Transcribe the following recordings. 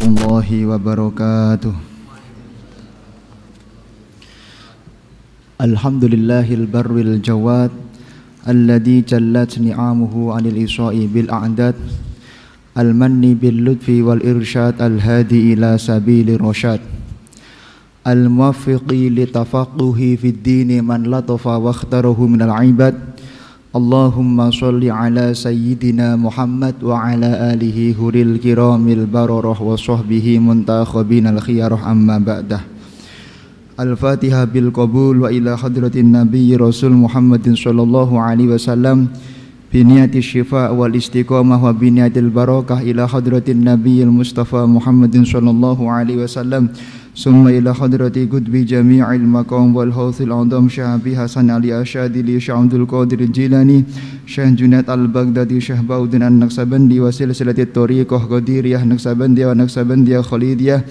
warahmatullahi wabarakatuh. Alhamdulillahil barril jawad alladhi jallat ni'amuhu 'anil isa'i bil a'dad al-manni bil lutfi wal irsyad al-hadi ila sabili rasyad al-muwaffiqi li tafaqquhi fid dini man latafa wa ikhtarahu minal ibad. Allahumma sholli ala sayyidina Muhammad wa ala alihi huril kiramil bararah wa sahbihi muntakhabinal khiyarah amma ba'dah. Al-Fatihah bil qabul wa ila hadratin Nabi Rasul Muhammadin sallallahu alaihi wasallam biniyati syifa wal istiqamah wa biniyatil barakah ila hadratin Nabi Mustafa Muhammadin sallallahu alaihi wasallam summa ila hadrati qutbi jami'il maqam wal hawthil azam Syahabi Hasan Ali Asyadili Syekh Abdul Qadir Jilani Syekh Junaid Al-Baghdadi Syekh Bauddin An-Naqsabandi wa silsilatit tariqah Qadiriyah Naqsabandiyah wa Naqsabandiyah Khalidiyah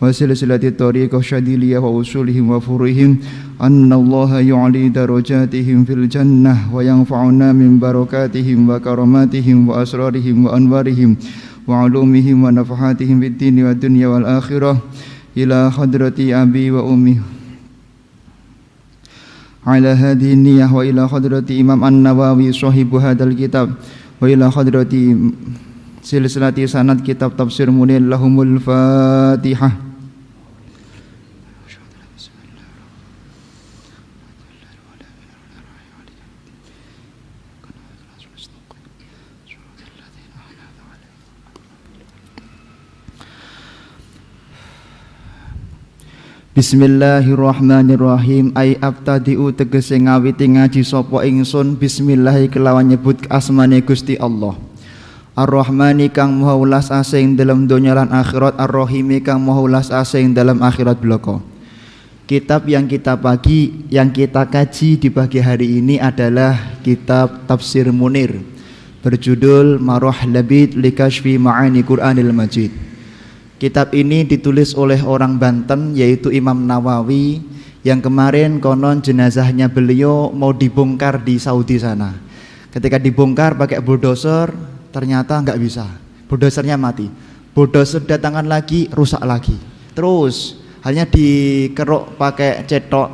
wa silsilatit tariqah Syadiliyah wa usulihim wa furuhim annallaha yu'li darajatihim fil jannah wa yanfa'una min barakatihim wa karamatihim wa asrarihim wa anwarihim wa ulumihim wa nafahatihim fid dini wa dunya wal akhirah ila hadrati abi wa ummi ala hadhihi niyyah wa ila hadrati Imam An-Nawawi sahibu hadzal kitab wa ila hadrati silsilati sanad kitab tafsir Munir lahumul Fatihah. Bismillahirrahmanirrahim. Ai abtadi'u tegese ngawiti ngaji sapa ingsun bismillah kelawan nyebut asmane Gusti Allah. Ar-Rahmani kang maha welas asing dalam donya lan akhirat, Ar-Rahimi kang maha welas asing dalam akhirat bloko. Kitab yang kita kaji di pagi hari ini adalah kitab Tafsir Munir berjudul Marah Labid li Kashfi Ma'ani Qur'anil Majid. Kitab ini ditulis oleh orang Banten yaitu Imam Nawawi yang kemarin konon jenazahnya beliau mau dibongkar di Saudi sana. Ketika dibongkar pakai bulldozer ternyata nggak bisa, bulldozernya mati. Bulldozer datangkan lagi, rusak lagi. Terus hanya dikeruk pakai cetok.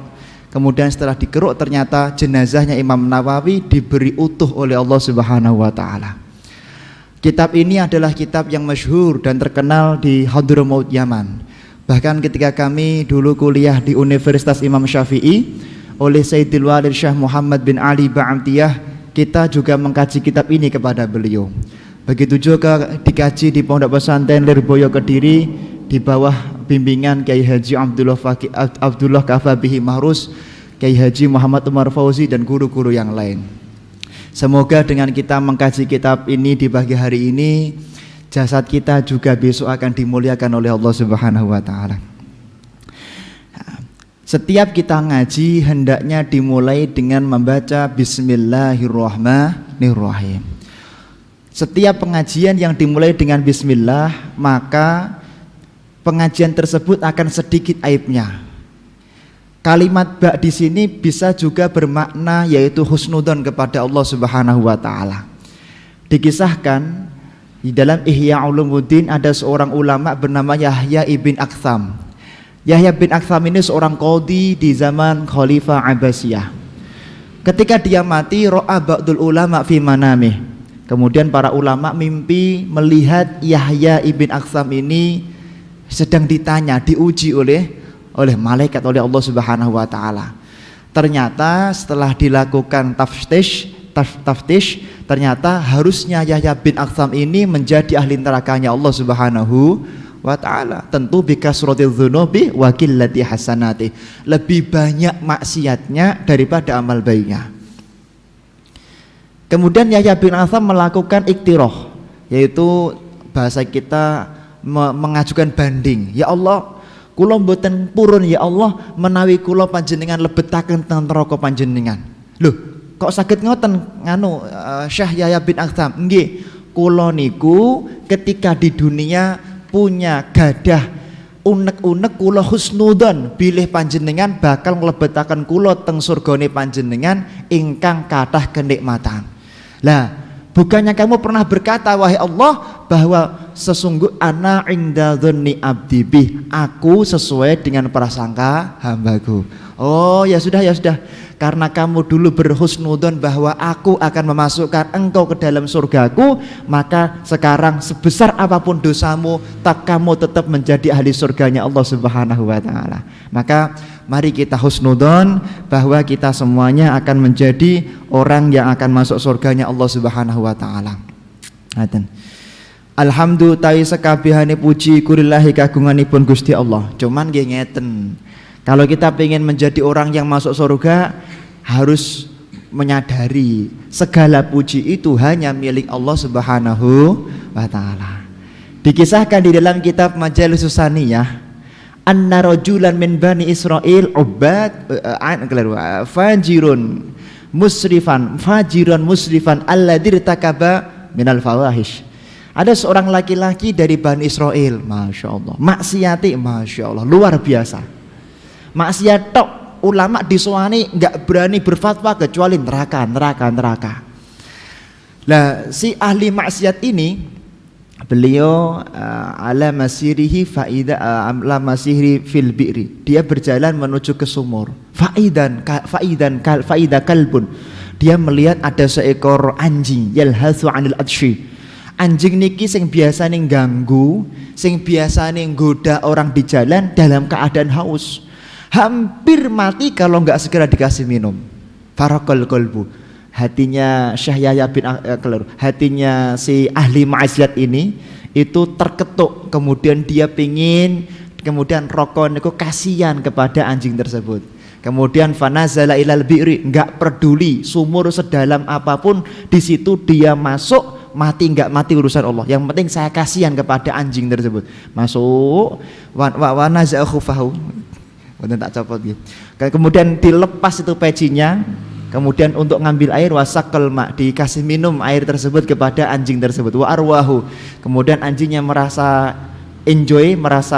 Kemudian setelah dikeruk ternyata jenazahnya Imam Nawawi diberi utuh oleh Allah Subhanahu wa taala. Kitab ini adalah kitab yang masyhur dan terkenal di Hadramaut Yaman. Bahkan ketika kami dulu kuliah di Universitas Imam Syafi'i oleh Sayyidil Walid Syekh Muhammad bin Ali Ba'amtiyah, kita juga mengkaji kitab ini kepada beliau. Begitu juga dikaji di Pondok Pesantren Lirboyo Kediri di bawah bimbingan Kiai Haji Abdullah Kafabihi Mahrus, Kiai Haji Muhammad Umar Fauzi dan guru-guru yang lain. Semoga dengan kita mengkaji kitab ini di pagi hari ini, jasad kita juga besok akan dimuliakan oleh Allah Subhanahu wa taala. Setiap kita ngaji hendaknya dimulai dengan membaca Bismillahirrahmanirrahim. Setiap pengajian yang dimulai dengan bismillah, maka pengajian tersebut akan sedikit aibnya. Kalimat ba di sini bisa juga bermakna yaitu husnudzon kepada Allah Subhanahu wa taala. Dikisahkan di dalam Ihya Ulumuddin ada seorang ulama bernama Yahya ibn Aktham. Yahya bin Aktham ini seorang qadhi di zaman Khalifah Abbasiyah. Ketika dia mati, ra'a ba'dul ulama fi manamih. Kemudian para ulama mimpi melihat Yahya ibn Aktham ini sedang ditanya, diuji oleh malaikat, oleh Allah Subhanahu wa taala. Ternyata setelah dilakukan taftish, ternyata harusnya Yahya bin Aktham ini menjadi ahli nerakanya Allah Subhanahu wa taala. Tentu bikasratil dzunubi wa qillati hasanati. Lebih banyak maksiatnya daripada amal baiknya. Kemudian Yahya bin Aktham melakukan iktirah, yaitu bahasa kita mengajukan banding. Ya Allah, kula mboten purun ya Allah menawi kula panjenengan lebetaken teng neraka panjenengan. Lho, kok saged ngoten Syekh Yahya bin Aktham? Nggih, kula niku ketika di dunia punya gadah unek-unek kula husnudzon bilih panjenengan bakal nglebetaken kula teng surgane panjenengan ingkang kathah kenikmatan. Lah, bukannya kamu pernah berkata wahai Allah bahwa sesungguh ana inda dzanni abdi bih, aku sesuai dengan prasangka hambaku. Oh ya sudah, karena kamu dulu berhusnudzon bahwa aku akan memasukkan engkau ke dalam surgaku, maka sekarang sebesar apapun dosamu, tak kamu tetap menjadi ahli surganya Allah Subhanahu wa taala. Maka mari kita husnudzon bahwa kita semuanya akan menjadi orang yang akan masuk surganya Allah Subhanahu wa taala. Alhamdulillah ta'i sekabehane puji kurillahi kagunganipun Gusti Allah. Cuman nggih ngeten, kalau kita ingin menjadi orang yang masuk surga, harus menyadari segala puji itu hanya milik Allah Subhanahu wa taala. Dikisahkan di dalam kitab Majalisus Saniyah, anna rajulan min bani Israil fajiran musrifan alladzi irtakaba minal fawahish. Ada seorang laki-laki dari Bani Israel, Masya Allah, maksiati, Masya Allah, luar biasa. Maksiat tok, ulama diswani nggak berani berfatwa kecuali neraka. Nah, si ahli maksiat ini, beliau ala masirihi fil bi'ri, dia berjalan menuju ke sumur. Faidah kalbun, dia melihat ada seekor anjing, yalhathu anil adshi. Anjing niki sing biasane ganggu, sing biasane nggoda orang di jalan dalam keadaan haus, hampir mati kalau nggak segera dikasih minum. Farakal qalbu, hatinya Syekh Yahya bin hatinya si ahli maksiat ini itu terketuk, kemudian dia pingin, kemudian rokok niku kasihan kepada anjing tersebut. Kemudian fanazala ilal bi'ri, nggak peduli sumur sedalam apapun, di situ dia masuk, mati nggak mati urusan Allah. Yang penting saya kasihan kepada anjing tersebut. Masuk wa naza'a khufahu. Tak copot gitu. Kemudian dilepas itu pecinya, kemudian untuk ngambil air, wasaqal ma, dikasih minum air tersebut kepada anjing tersebut. Wa arwahu, kemudian anjingnya merasa enjoy, merasa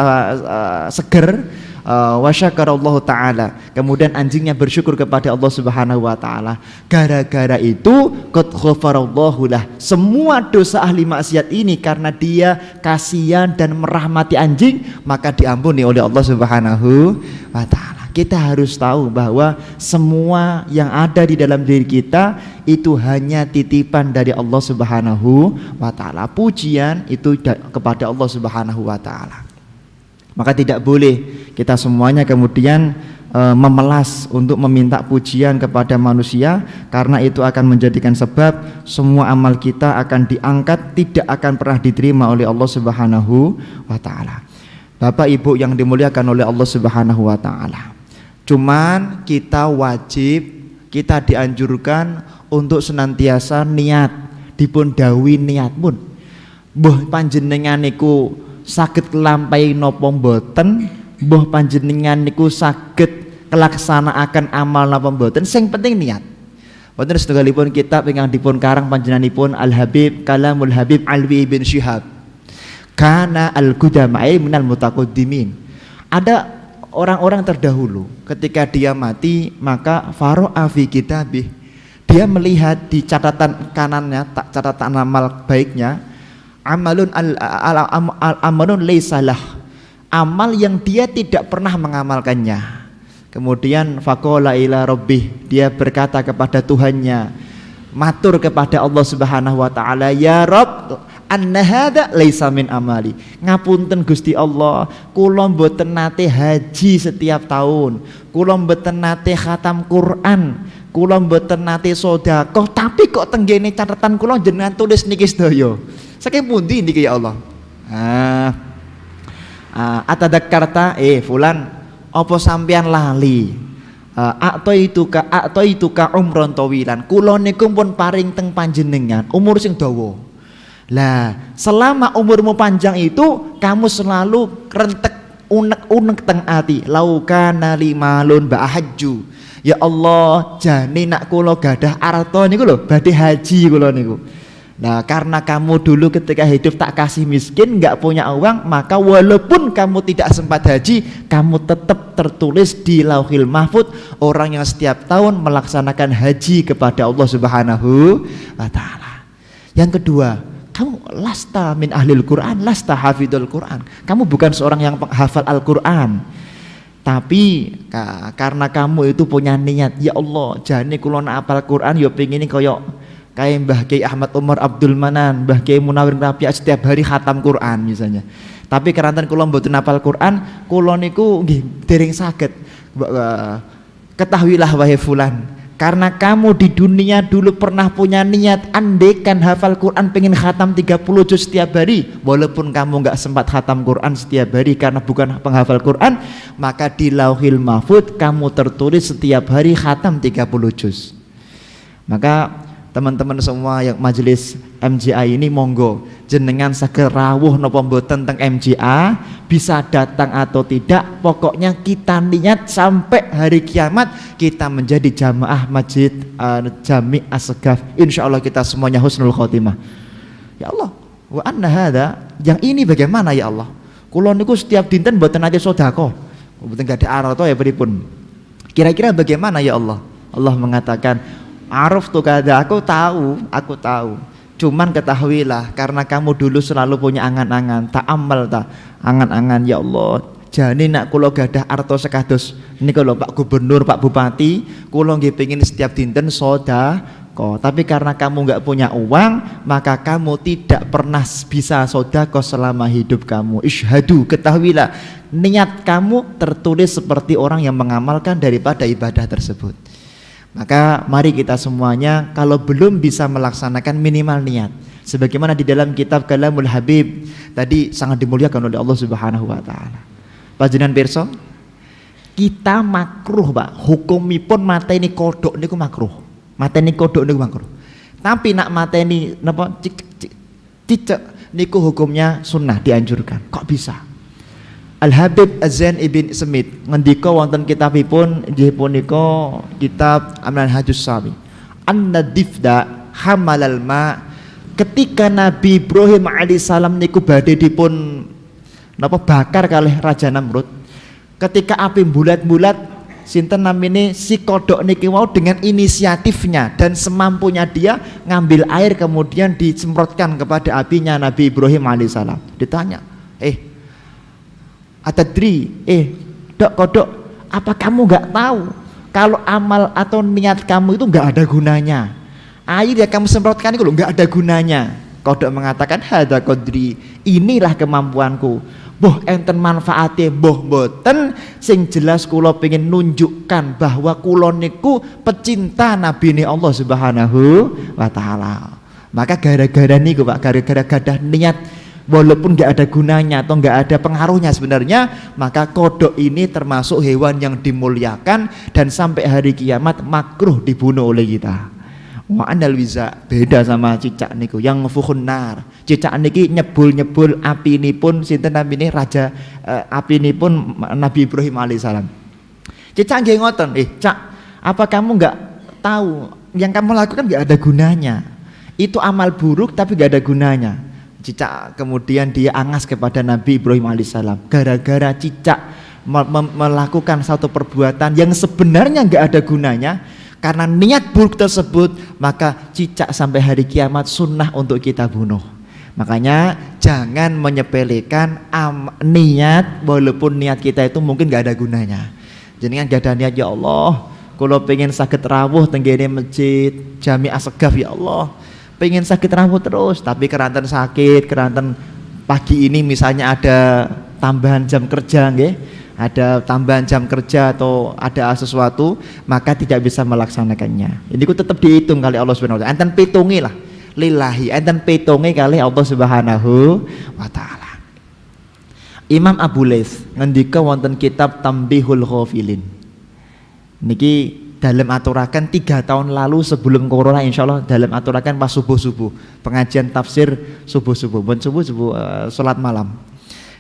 seger. Wa syakarallahu ta'ala, kemudian anjingnya bersyukur kepada Allah Subhanahu wa ta'ala. Gara-gara itu qad ghafarallahu lah, semua dosa ahli maksiat ini karena dia kasihan dan merahmati anjing, maka diampuni oleh Allah Subhanahu wa ta'ala. Kita harus tahu bahwa semua yang ada di dalam diri kita itu hanya titipan dari Allah Subhanahu wa ta'ala. Pujian itu kepada Allah Subhanahu wa ta'ala. Maka tidak boleh kita semuanya kemudian memelas untuk meminta pujian kepada manusia, karena itu akan menjadikan sebab semua amal kita akan diangkat, tidak akan pernah diterima oleh Allah Subhanahu wa ta'ala. Bapak Ibu yang dimuliakan oleh Allah Subhanahu wa ta'ala, cuman kita wajib, kita dianjurkan untuk senantiasa niat, dipun dawuhi niat pun. Mbah panjenengan niku saged kelampai napa mboten, mbah panjenengan niku saged kelaksanaaken amal napa mboten, sing penting niat. Wonten setunggalipun kitab ingkang dipun karang panjenenganipun Al Habib Kalamul Habib Alwi bin Syihab, kana al-qudamai minal mutaqaddimin. Ada orang-orang terdahulu, ketika dia mati maka faro'a fi kitabih, dia melihat di catatan kanannya, catatan amal baiknya, amalun laysalah, amal yang dia tidak pernah mengamalkannya. Kemudian faqala ila rabbih, dia berkata kepada Tuhannya, matur kepada Allah Subhanahu wa taala, ya Rabb, anna hadza laisa min amali. Ngapunten Gusti Allah, kula mboten nate haji setiap tahun, kula mboten nate khatam Quran, kula mboten nate sedekah, tapi kok tenggene catatan kula jenengan tulis niki sedaya. Saking pundi niki ya Allah? Atadakkarta fulan, apa sampean lali? Itu ka umron tawilan. Kula niku pun paring teng panjenengan umur sing dawa. Lah, selama umurmu panjang itu kamu selalu rentek unek-unek teng ati. Laukana limalun ba'ahju. Ya Allah, jane nak kula gadah arta niku lho badhe haji kula niku. Nah, karena kamu dulu ketika hidup tak kasih miskin, nggak punya uang, maka walaupun kamu tidak sempat haji, kamu tetap tertulis di Lauhil Mahfud orang yang setiap tahun melaksanakan haji kepada Allah Subhanahu wa ta'ala. Yang kedua, kamu lasta min ahlil Quran, lasta hafidul Quran. Kamu bukan seorang yang penghafal Al-Quran. Tapi karena kamu itu punya niat, ya Allah, jane kula nak hafal Quran yo pengine koyo kayak Mbah Kiai Ahmad Umar Abdul Manan, Mbah Kiai Munawir Rabi'ah setiap hari khatam Quran misalnya. Tapi keranten kula mboten hafal Quran, kula niku nggih dereng saged. Ketahuilah wahai fulan, karena kamu di dunia dulu pernah punya niat andaikan hafal Quran pengen khatam 30 juz setiap hari, walaupun kamu nggak sempat khatam Quran setiap hari karena bukan penghafal Quran, maka di Lauhil Mahfudz kamu tertulis setiap hari khatam 30 juz. Maka teman-teman semua yang majelis MJA ini monggo jenengan saged rawuh napa mboten teng MJA, bisa datang atau tidak, pokoknya kita niat sampai hari kiamat kita menjadi jamaah masjid Jami' As-Segaf. Insyaallah kita semuanya husnul khotimah. Ya Allah, wa anna hadza, yang ini bagaimana ya Allah? Kula niku setiap dinten mboten ate sedekah, mboten gak ada arata ya pripun. Kira-kira bagaimana ya Allah? Allah mengatakan, Araf tuh kada, aku tahu. Cuman ketahuilah, karena kamu dulu selalu punya angan-angan, tak amal tak angan-angan, ya Allah. Jane nak kula gadah arta sekados niku lho Pak Gubernur, Pak Bupati, kula nggih pengin setiap dinten sedekah. Tapi karena kamu nggak punya uang, maka kamu tidak pernah bisa sedekah selama hidup kamu. Isyhadu, ketahuilah, niat kamu tertulis seperti orang yang mengamalkan daripada ibadah tersebut. Maka mari kita semuanya kalau belum bisa melaksanakan minimal niat. Sebagaimana di dalam kitab Kalamul Habib tadi sangat dimuliakan oleh Allah Subhanahu wa taala. Panjenengan pirsa, kita makruh, Pak. Hukumipun mateni kodok niku makruh. Mateni kodok niku makruh. Tapi nak mateni napa cicak niku hukumnya sunnah, dianjurkan. Kok bisa? Al-Habib Az-Zain Ibn Smith ngendika wonten kitabipun inggih punika kitab Al-Manhajus Sami. An-nadifda hamalal ma, ketika Nabi Ibrahim alaihissalam niku badhe dipun napa bakar kalih Raja Namrud. Ketika api bulat-bulat, sinten namine si kodok niki wau dengan inisiatifnya dan semampunya dia ngambil air kemudian disemprotkan kepada apinya Nabi Ibrahim alaihissalam. Ditanya, Atadri, dok kodok, apa kamu nggak tahu kalau amal atau niat kamu itu nggak ada gunanya? Air yang kamu semprotkan itu nggak ada gunanya. Kodok mengatakan, hada kodri, inilah kemampuanku. Boh enten manfaatnya, boh boten. Sing jelas kulo pengen nunjukkan bahwa kulo niku pecinta Nabi ini Allah Subhanahu wa taala. Maka gara-gara niku Pak, gara-gara gadah niat walaupun nggak ada gunanya atau nggak ada pengaruhnya sebenarnya, maka kodok ini termasuk hewan yang dimuliakan dan sampai hari kiamat makruh dibunuh oleh kita. Wa andal wiza, beda sama cicak niku yang fukhun nar. Cicak niki nyebul-nyebul api ini pun sinten namine raja api ini pun Nabi Ibrahim alaihissalam. Cicak nggih ngoten, Cak, apa kamu nggak tahu yang kamu lakukan nggak ada gunanya? Itu amal buruk tapi nggak ada gunanya. Cicak kemudian dia angas kepada Nabi Ibrahim alaihissalam. Gara-gara cicak melakukan satu perbuatan yang sebenarnya nggak ada gunanya, karena niat buruk tersebut, maka cicak sampai hari kiamat sunnah untuk kita bunuh. Makanya jangan menyepelekan niat, walaupun niat kita itu mungkin nggak ada gunanya. Jangan gak ada niat, ya Allah, kalau pengen sakit rawuh tenggene masjid Jami' As-Segaf, ya Allah, pengen sakit rawuh terus, tapi keranten sakit, keranten pagi ini misalnya ada tambahan jam kerja, ada tambahan jam kerja atau ada sesuatu, maka tidak bisa melaksanakannya. Ini ku tetap dihitung kali Allah Subhanahu wa taala. Enten pitungi lah, lillahi, enten pitungi kali Allah Subhanahu wa taala. Imam Abu Laits ngendika wonten kitab Tambihul Ghafilin. Niki dalam aturakan 3 tahun lalu sebelum corona, insyaallah dalam aturakan pas subuh-subuh pengajian tafsir subuh-subuh salat malam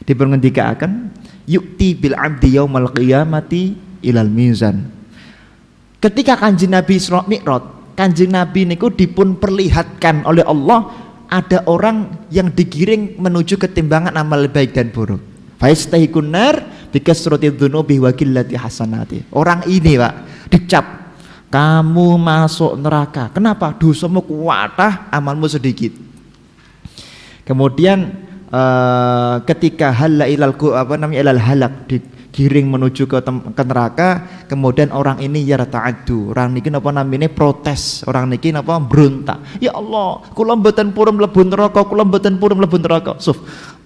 dipengendikaken yukti bil abdi yaumal qiyamati ilal mizan. Ketika Kanjeng Nabi Isra Mi'raj, Kanjeng Nabi niku dipun perlihatkan oleh Allah ada orang yang digiring menuju ketimbangan amal baik dan buruk. Faistahikun nar bikasrati dzunubi wa qillati hasanati. Orang ini Pak dicap, kamu masuk neraka. Kenapa? Dosamu kuatah, amalmu sedikit. Kemudian ketika ilal halak digiring menuju ke neraka, kemudian orang ini yarta'addu, orang niki napa namine protes, orang niki napa berontak, ya Allah kula mboten purun mlebu neraka, kula mboten purun mlebu neraka.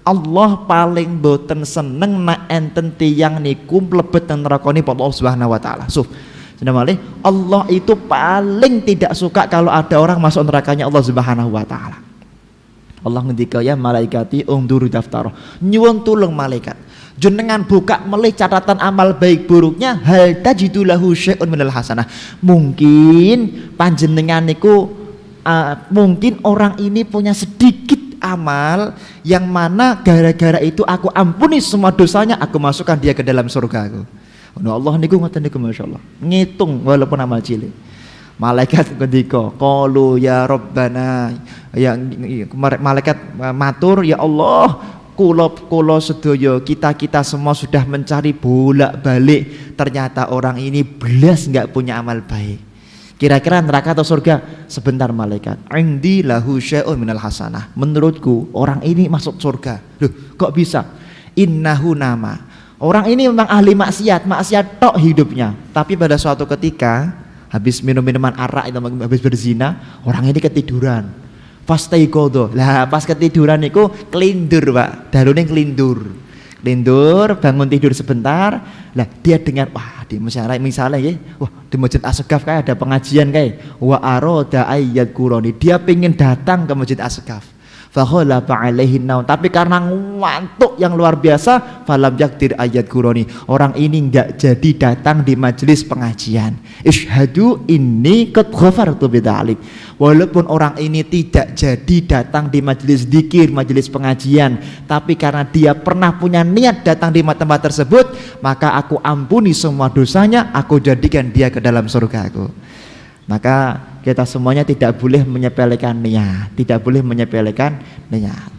Allah paling mboten seneng nek enten tiyang niku mlebet nang neraka nipun Allah Subhanahu wa taala. Allah itu paling tidak suka kalau ada orang masuk nerakanya Allah Subhanahu wa taala. Allah ngendika ya malaikati unduru daftar, nyuwun tulung malaikat jenengan buka melih catatan amal baik buruknya, hal tajidu lahu syai'un minal hasanah. Mungkin panjenengan niku mungkin orang ini punya sedikit amal yang mana gara-gara itu aku ampuni semua dosanya, aku masukkan dia ke dalam surga aku. Allah niku ngoten niku masyaallah. Ngitung walaupun amal cilik. Malaikat ngendika, qalu ya Rabbana, ya malaikat matur, ya Allah, kula sedaya kita semua sudah mencari bolak-balik, ternyata orang ini belas enggak punya amal baik. Kira-kira neraka atau surga? Sebentar malaikat. Indi lahu syai'un minal hasanah. Menurutku orang ini masuk surga. Loh, kok bisa? Innahu nama. Orang ini memang ahli maksiat tok hidupnya. Tapi pada suatu ketika habis minum minuman arak itu, habis berzina, orang ini ketiduran. Fastaiqadha. Lah pas ketiduran niku kelindur, Pak. Darune kelindur. Lindur, bangun tidur sebentar. Lah dia dengar, wah di misalnya ya, wah di Masjid As-Saqqaf kayak ada pengajian kayak, wa arada ayat Qurani. Dia pengen datang ke Masjid As-Saqqaf. Fakhalaba alaihi naum, tapi karena ngantuk yang luar biasa, falam yaktir ayat Qurani. Orang ini enggak jadi datang di majelis pengajian. Ishhadu inni qad ghafartu bidzalik. Walaupun orang ini tidak jadi datang di majelis zikir, majelis pengajian, tapi karena dia pernah punya niat datang di tempat tersebut, maka aku ampuni semua dosanya, aku jadikan dia ke dalam surga aku. Maka kita semuanya tidak boleh menyepelekan niat, tidak boleh menyepelekan niat.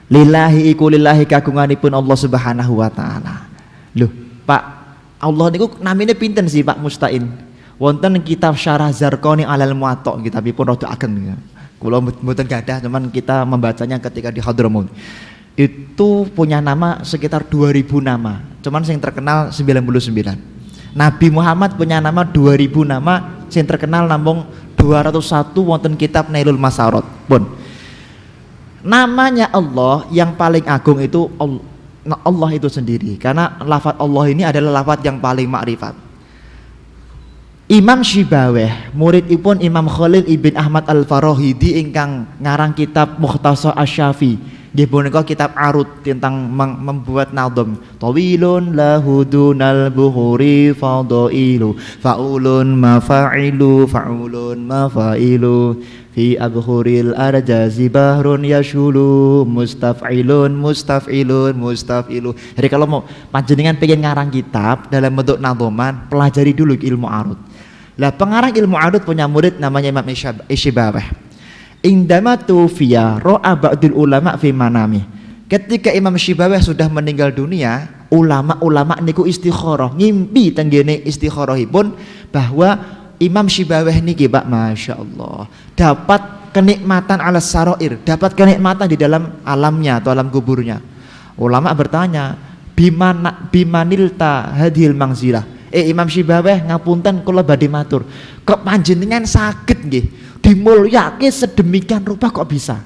Lillahi iku lillahi kagunganipun Allah Subhanahu wa taala. Loh, Pak, Allah niku namine pinten sih Pak Mustain? Wonten kitab Syarah Zarqani alal Muwatta, kitabipun rada ageng. Kula mboten gadah, cuman kita membacanya ketika di Hadramaut. Itu punya nama sekitar 2000 nama. Cuman yang terkenal 99. Nabi Muhammad punya nama 2000 nama, yang terkenal namung 201 wonten kitab Nailul Masarot pun. Namanya Allah yang paling agung itu Allah itu sendiri, karena lafaz Allah ini adalah lafaz yang paling makrifat. Imam Syibaweh, muridipun Imam Khalil ibn Ahmad Al-Farahidi ingkang ngarang kitab Mukhtasar Asy-Syafi. Nggih punika kitab arut tentang membuat nadom. Tawilun lahu dunal buhuri fadailu, faulun mafa'ilu, faulun mafailu, fi abhuril arjazi bahrun yashulu, mustaf'ilun mustaf'ilun mustafilu. Jadi kalau mau panjenengan pengen ngarang kitab dalam bentuk nadoman, pelajari dulu ilmu arut. Lah pengarang ilmu arut punya murid namanya Imam Syibaweh. Indama tufiya ro'a ba'dul ulama fi manami. Ketika Imam Syibaweh sudah meninggal dunia, ulama-ulama niku istikharah, ngimpi tenggene istikharahipun bahwa Imam Syibaweh niki Pak, Masya Allah, dapat kenikmatan ala sarair, dapat kenikmatan di dalam alamnya atau alam kuburnya. Ulama bertanya, bimanilta hadhil mangzilah. Imam Syibaweh ngapunten kula badhe matur, kok panjenengan saged nggih dimulyake sedemikian rupa kok bisa?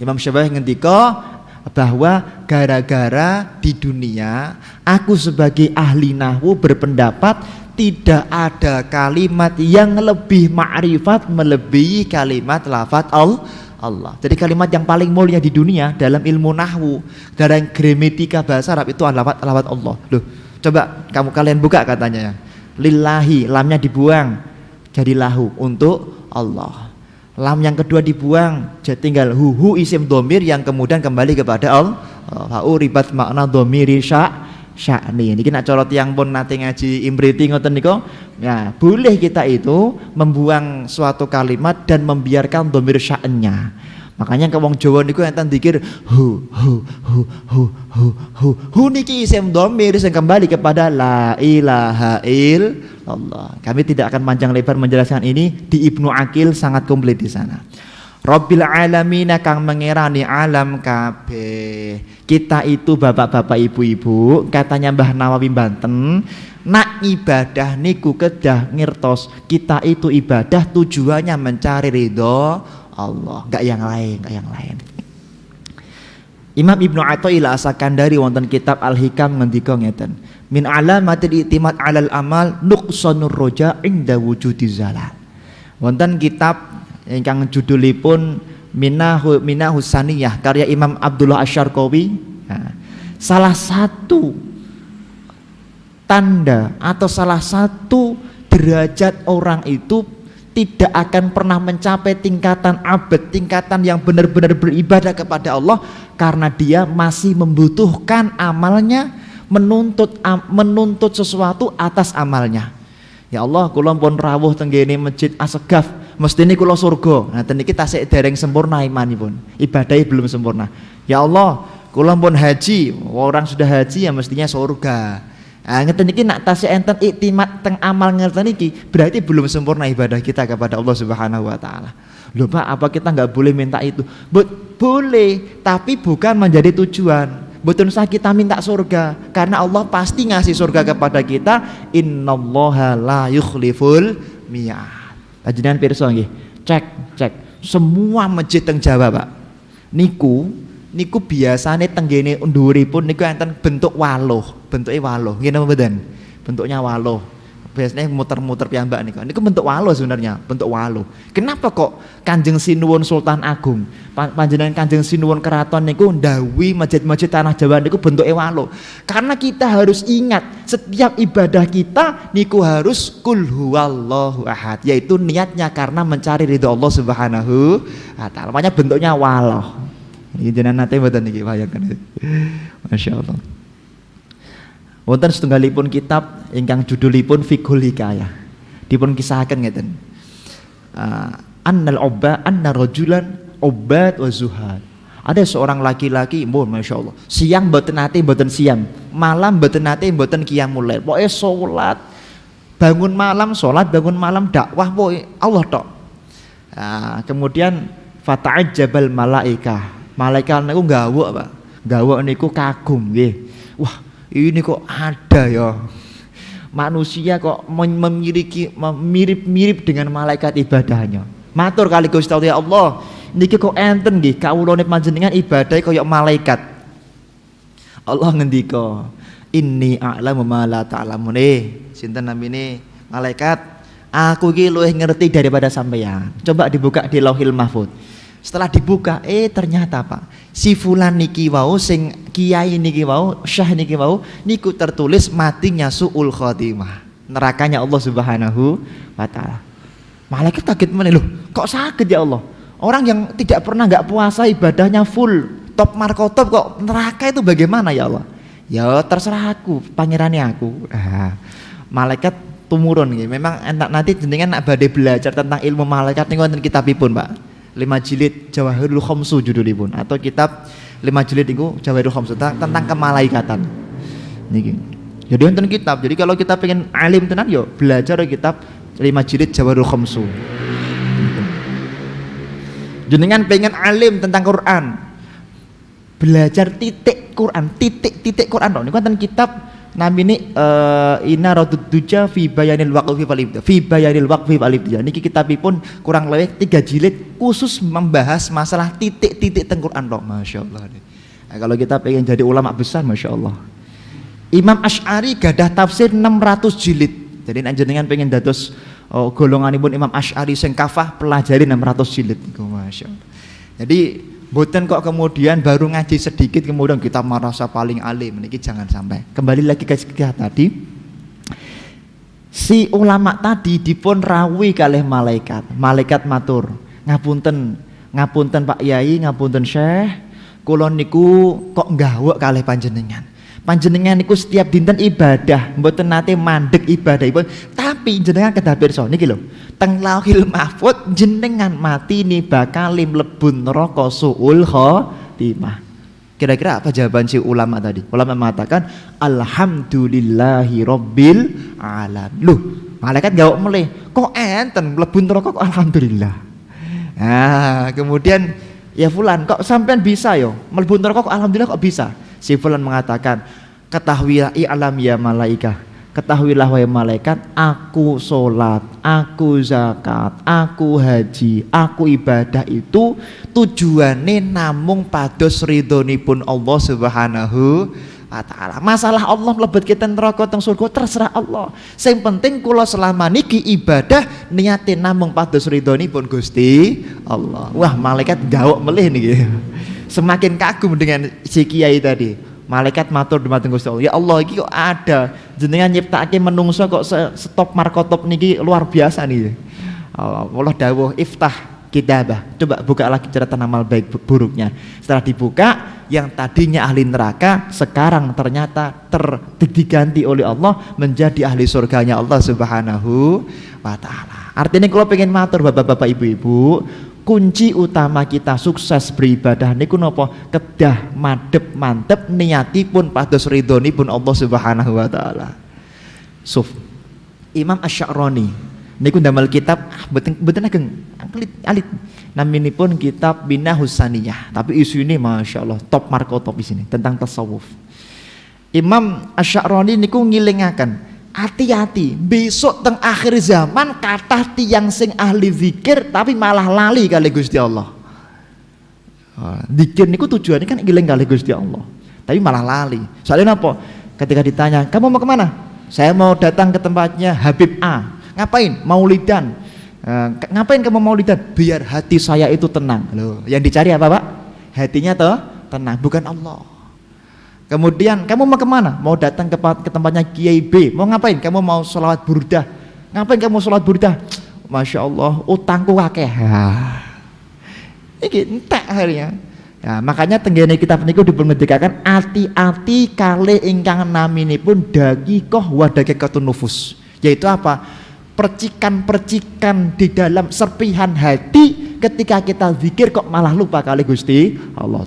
Imam Syibaweh ngendika bahwa gara-gara di dunia aku sebagai ahli nahwu berpendapat tidak ada kalimat yang lebih ma'rifat melebihi kalimat lafaz Allah. Jadi kalimat yang paling mulia di dunia dalam ilmu nahwu, dalam gramatika bahasa Arab itu adalah lafaz Allah. Loh, coba kalian buka katanya, lillahi, lamnya dibuang jadi lahu, untuk Allah. Lam yang kedua dibuang, jadi tinggal hu isim domir yang kemudian kembali kepada Allah. Ribat makna domiri sya'ni. Niki nak corot yang pun nate ngaji imriti ngoten niku, ya boleh kita itu membuang suatu kalimat dan membiarkan domir sya'nya. Makanya ke wong Jawa niku enten dikir hu niki isim dhamir yang kembali kepada la ilaha illallah. Kami tidak akan panjang lebar menjelaskan ini, di Ibnu Aqil sangat komplit di sana. Rabbil alamin kang mengerani alam kabeh. Kita itu bapak-bapak ibu-ibu, katanya Mbah Nawawi Banten, nak ibadah niku kedah ngertos kita itu ibadah tujuannya mencari ridho Allah, enggak yang lain, enggak yang lain. Imam Ibnu Athaillah As-Sakandari wonten kitab Al-Hikam ngendika ngeten, min alamatil i'timad 'alal amal nuqsanur roja inda wujudi zalal. Wonten kitab ingkang judulipun Minahus Saniyah karya Imam Abdullah Asy-Syarqawi. Nah, salah satu tanda atau salah satu derajat orang itu tidak akan pernah mencapai tingkatan abad, tingkatan yang benar-benar beribadah kepada Allah karena dia masih membutuhkan amalnya, menuntut sesuatu atas amalnya. Ya Allah, kula pun rawuh teng ngene Masjid Asegaf, mestine kula surga. Nah, niki tasik dereng sempurna imanipun. Ibadahnya belum sempurna. Ya Allah, kula pun haji, orang sudah haji ya mestinya surga. Nah, ngeten iki nak tasik enten iktimat teng amal ngeten iki berarti belum sempurna ibadah kita kepada Allah Subhanahu wa taala. Loh Pak, apa kita enggak boleh minta itu? Boleh, tapi bukan menjadi tujuan. Betul sah kita minta surga karena Allah pasti ngasih surga kepada kita. Innallaha la yukhliful mi'ad. Panjenengan pirsa nggih. Cek semua masjid teng Jawa, Pak. Niku biasane tenggene ndhuwuripun niku enten bentuk waluh, bentuke waluh. Nggih napa mboten? Bentuknya waluh. Biasanya muter-muter piyambak niku. Niku bentuk waluh sebenarnya, bentuk waluh. Kenapa kok Kanjeng Sinuwun Sultan Agung, panjenengan Kanjeng Sinuwun Keraton niku ndhawuhi masjid-masjid tanah Jawa niku bentuke waluh? Karena kita harus ingat setiap ibadah kita niku harus kul huwallahu ahad, yaitu niatnya karena mencari ridho Allah Subhanahu wa taala. Makanya bentuknya waluh. Iki jenengan nate mboten niki bayangkan. Masyaallah. Wonten setunggalipun kitab ingkang judulipun Fiqhul Hikayah. Dipun kisahaken ngeten. Anna rajulan ubad wa zuhad. Ada seorang laki-laki, masyaallah, siang mboten nate mboten siang, malam mboten nate mboten qiyamul lail. Pokoke salat, bangun malam dakwah pokoke Allah tok. Kemudian fata'ajjabal malaikah. Malaikat niku gawuk, Pak. Gawuk niku kagum nggih. Wah, ini kok ada ya. Manusia kok mirip dengan malaikat ibadahnya. Matur kali Gusti Allah, ya Allah, niki kok enten nggih kawulane panjenengan ibadah kaya malaikat. Allah ngendika, inni a'lamu ma la ta'lamun. Sinten namine malaikat? Aku iki luwih ngerti daripada sampeyan. Coba dibuka di Lauhil Mahfuz. Setelah dibuka, ternyata Pak, si fulan niki wau, sing kiai niki wau, syah niki wau, niku tertulis matinya su'ul khotimah, nerakanya Allah Subhanahu wa taala. Malaikat kaget meneh, loh, kok sakit ya Allah? Orang yang tidak pernah enggak puasa ibadahnya full, top markotop kok neraka itu bagaimana ya Allah? Ya terserah aku, pangerane aku. Malaikat tumurun nggih. Memang nanti jenengan nak badhe belajar tentang ilmu malaikat niku wonten kitabipun, Pak. 5 jilid Jawahirul Khamsu judulipun, atau kitab 5 jilid itu Jawahirul Khamsu tentang kemalaikatan niki. Jadi wonten kitab. Jadi kalau kita pengen alim tenan yo belajar kitab 5 jilid Jawahirul Khamsu. Jenengan pengen alim tentang Quran, belajar titik Quran, titik Quran tok. Niku wonten kitab namine Inaradud Duja fi Bayanil Waqfi wal Ibtida. Fi Bayanil Waqfi wal Ibtida. Niki kitabipun kurang lebih 3 jilid khusus membahas masalah titik-titik teng Quran tok. Masyaallah. Nah, kalau kita pengen jadi ulama besar, masyaallah. Imam Asy'ari gadah tafsir 600 jilid. Jadi nek jenengan pengen dados golonganipun Imam Asy'ari sing kafah, pelajari 600 jilid niku, masyaallah. Jadi boten kok kemudian baru ngaji sedikit kemudian kita merasa paling alim. Niki jangan sampai. Kembali lagi ke kisah tadi. Si ulama tadi dipun rawuhi kalih malaikat. Malaikat matur, ngapunten Pak Yai, ngapunten Syekh, kula niku kok gawuk kalih panjenengan. Panjenengan niku setiap dinten ibadah, mboten nate mandeg ibadahipun, tapi jenengan kedah pirsa niki lho. Teng Lauhil Mahfuz jenengan mati nih bakal mlebu neraka suul khotimah. Kira-kira apa jawaban si ulama tadi? Ulama mengatakan alhamdulillahi rabbil alamin. Loh, malaikat jawab meleh, kok enten mlebu neraka kok alhamdulillah. Nah, kemudian ya fulan kok sampean bisa yo mlebu neraka kok alhamdulillah kok bisa. Si fulan mengatakan, ketahuilah i'lam ya malaikah, ketahuilah wahai malaikat, aku sholat, aku zakat, aku haji, aku ibadah itu tujuannya namung pados ridhonipun Allah Subhanahu wa ta'ala. Masalah Allah mlebet kita neraka teng surga terserah Allah. Sing penting kula selama niki ibadah niate namung pados ridhonipun Gusti Allah. Wah, malaikat gawok melih niki. Semakin kagum dengan si kiai tadi. Malaikat matur dumateng Gusti Allah, ya Allah iki kok ada jenengan nyiptakake menungso kok stop markotop niki luar biasa nih. Allah dawuh iftah kitabah, coba buka lagi catatan amal baik buruknya. Setelah dibuka, yang tadinya ahli neraka sekarang ternyata diganti oleh Allah menjadi ahli surganya Allah Subhanahu wa ta'ala. Artinya kalau pengen matur bapak-bapak ibu-ibu, kunci utama kita sukses beribadah niku napa? Kedah madhep mantep niatipun pados ridhonipun Allah Subhanahu wa taala. Imam Asy-Sya'rani niku ndamel kitab mboten ageng alit naminipun kitab Bina Husaniyah, tapi isine masyaallah top marko top isine tentang tasawuf. Imam Asy-Sya'rani niku ngilingaken, hati-hati besok teng akhir zaman kathah tiyang sing ahli zikir tapi malah lali kali Gusti Allah. Zikir niku tujuannya kan ngiling kali Gusti Allah, tapi malah lali. Soalnya apa? Ketika ditanya, kamu mau kemana? Saya mau datang ke tempatnya Habib A. Ngapain? Maulidan. Ngapain kamu maulidan? Biar hati saya itu tenang. Loh, yang dicari apa Pak? Hatinya toh tenang, bukan Allah. Kemudian kamu mau kemana? Mau datang ke tempatnya Kiai B. Mau ngapain? Kamu mau sholawat burdah. Ngapain kamu sholawat burdah? Masya Allah, utangku akeh. Ini entek akhirnya. Ya, makanya tenggene kitab niku dipun-ngendikaken ati-ati kali ingkang naminipun daqiqah wa daqiqatun nufus. Yaitu apa? Percikan-percikan di dalam serpihan hati ketika kita zikir kok malah lupa kali Gusti Allah.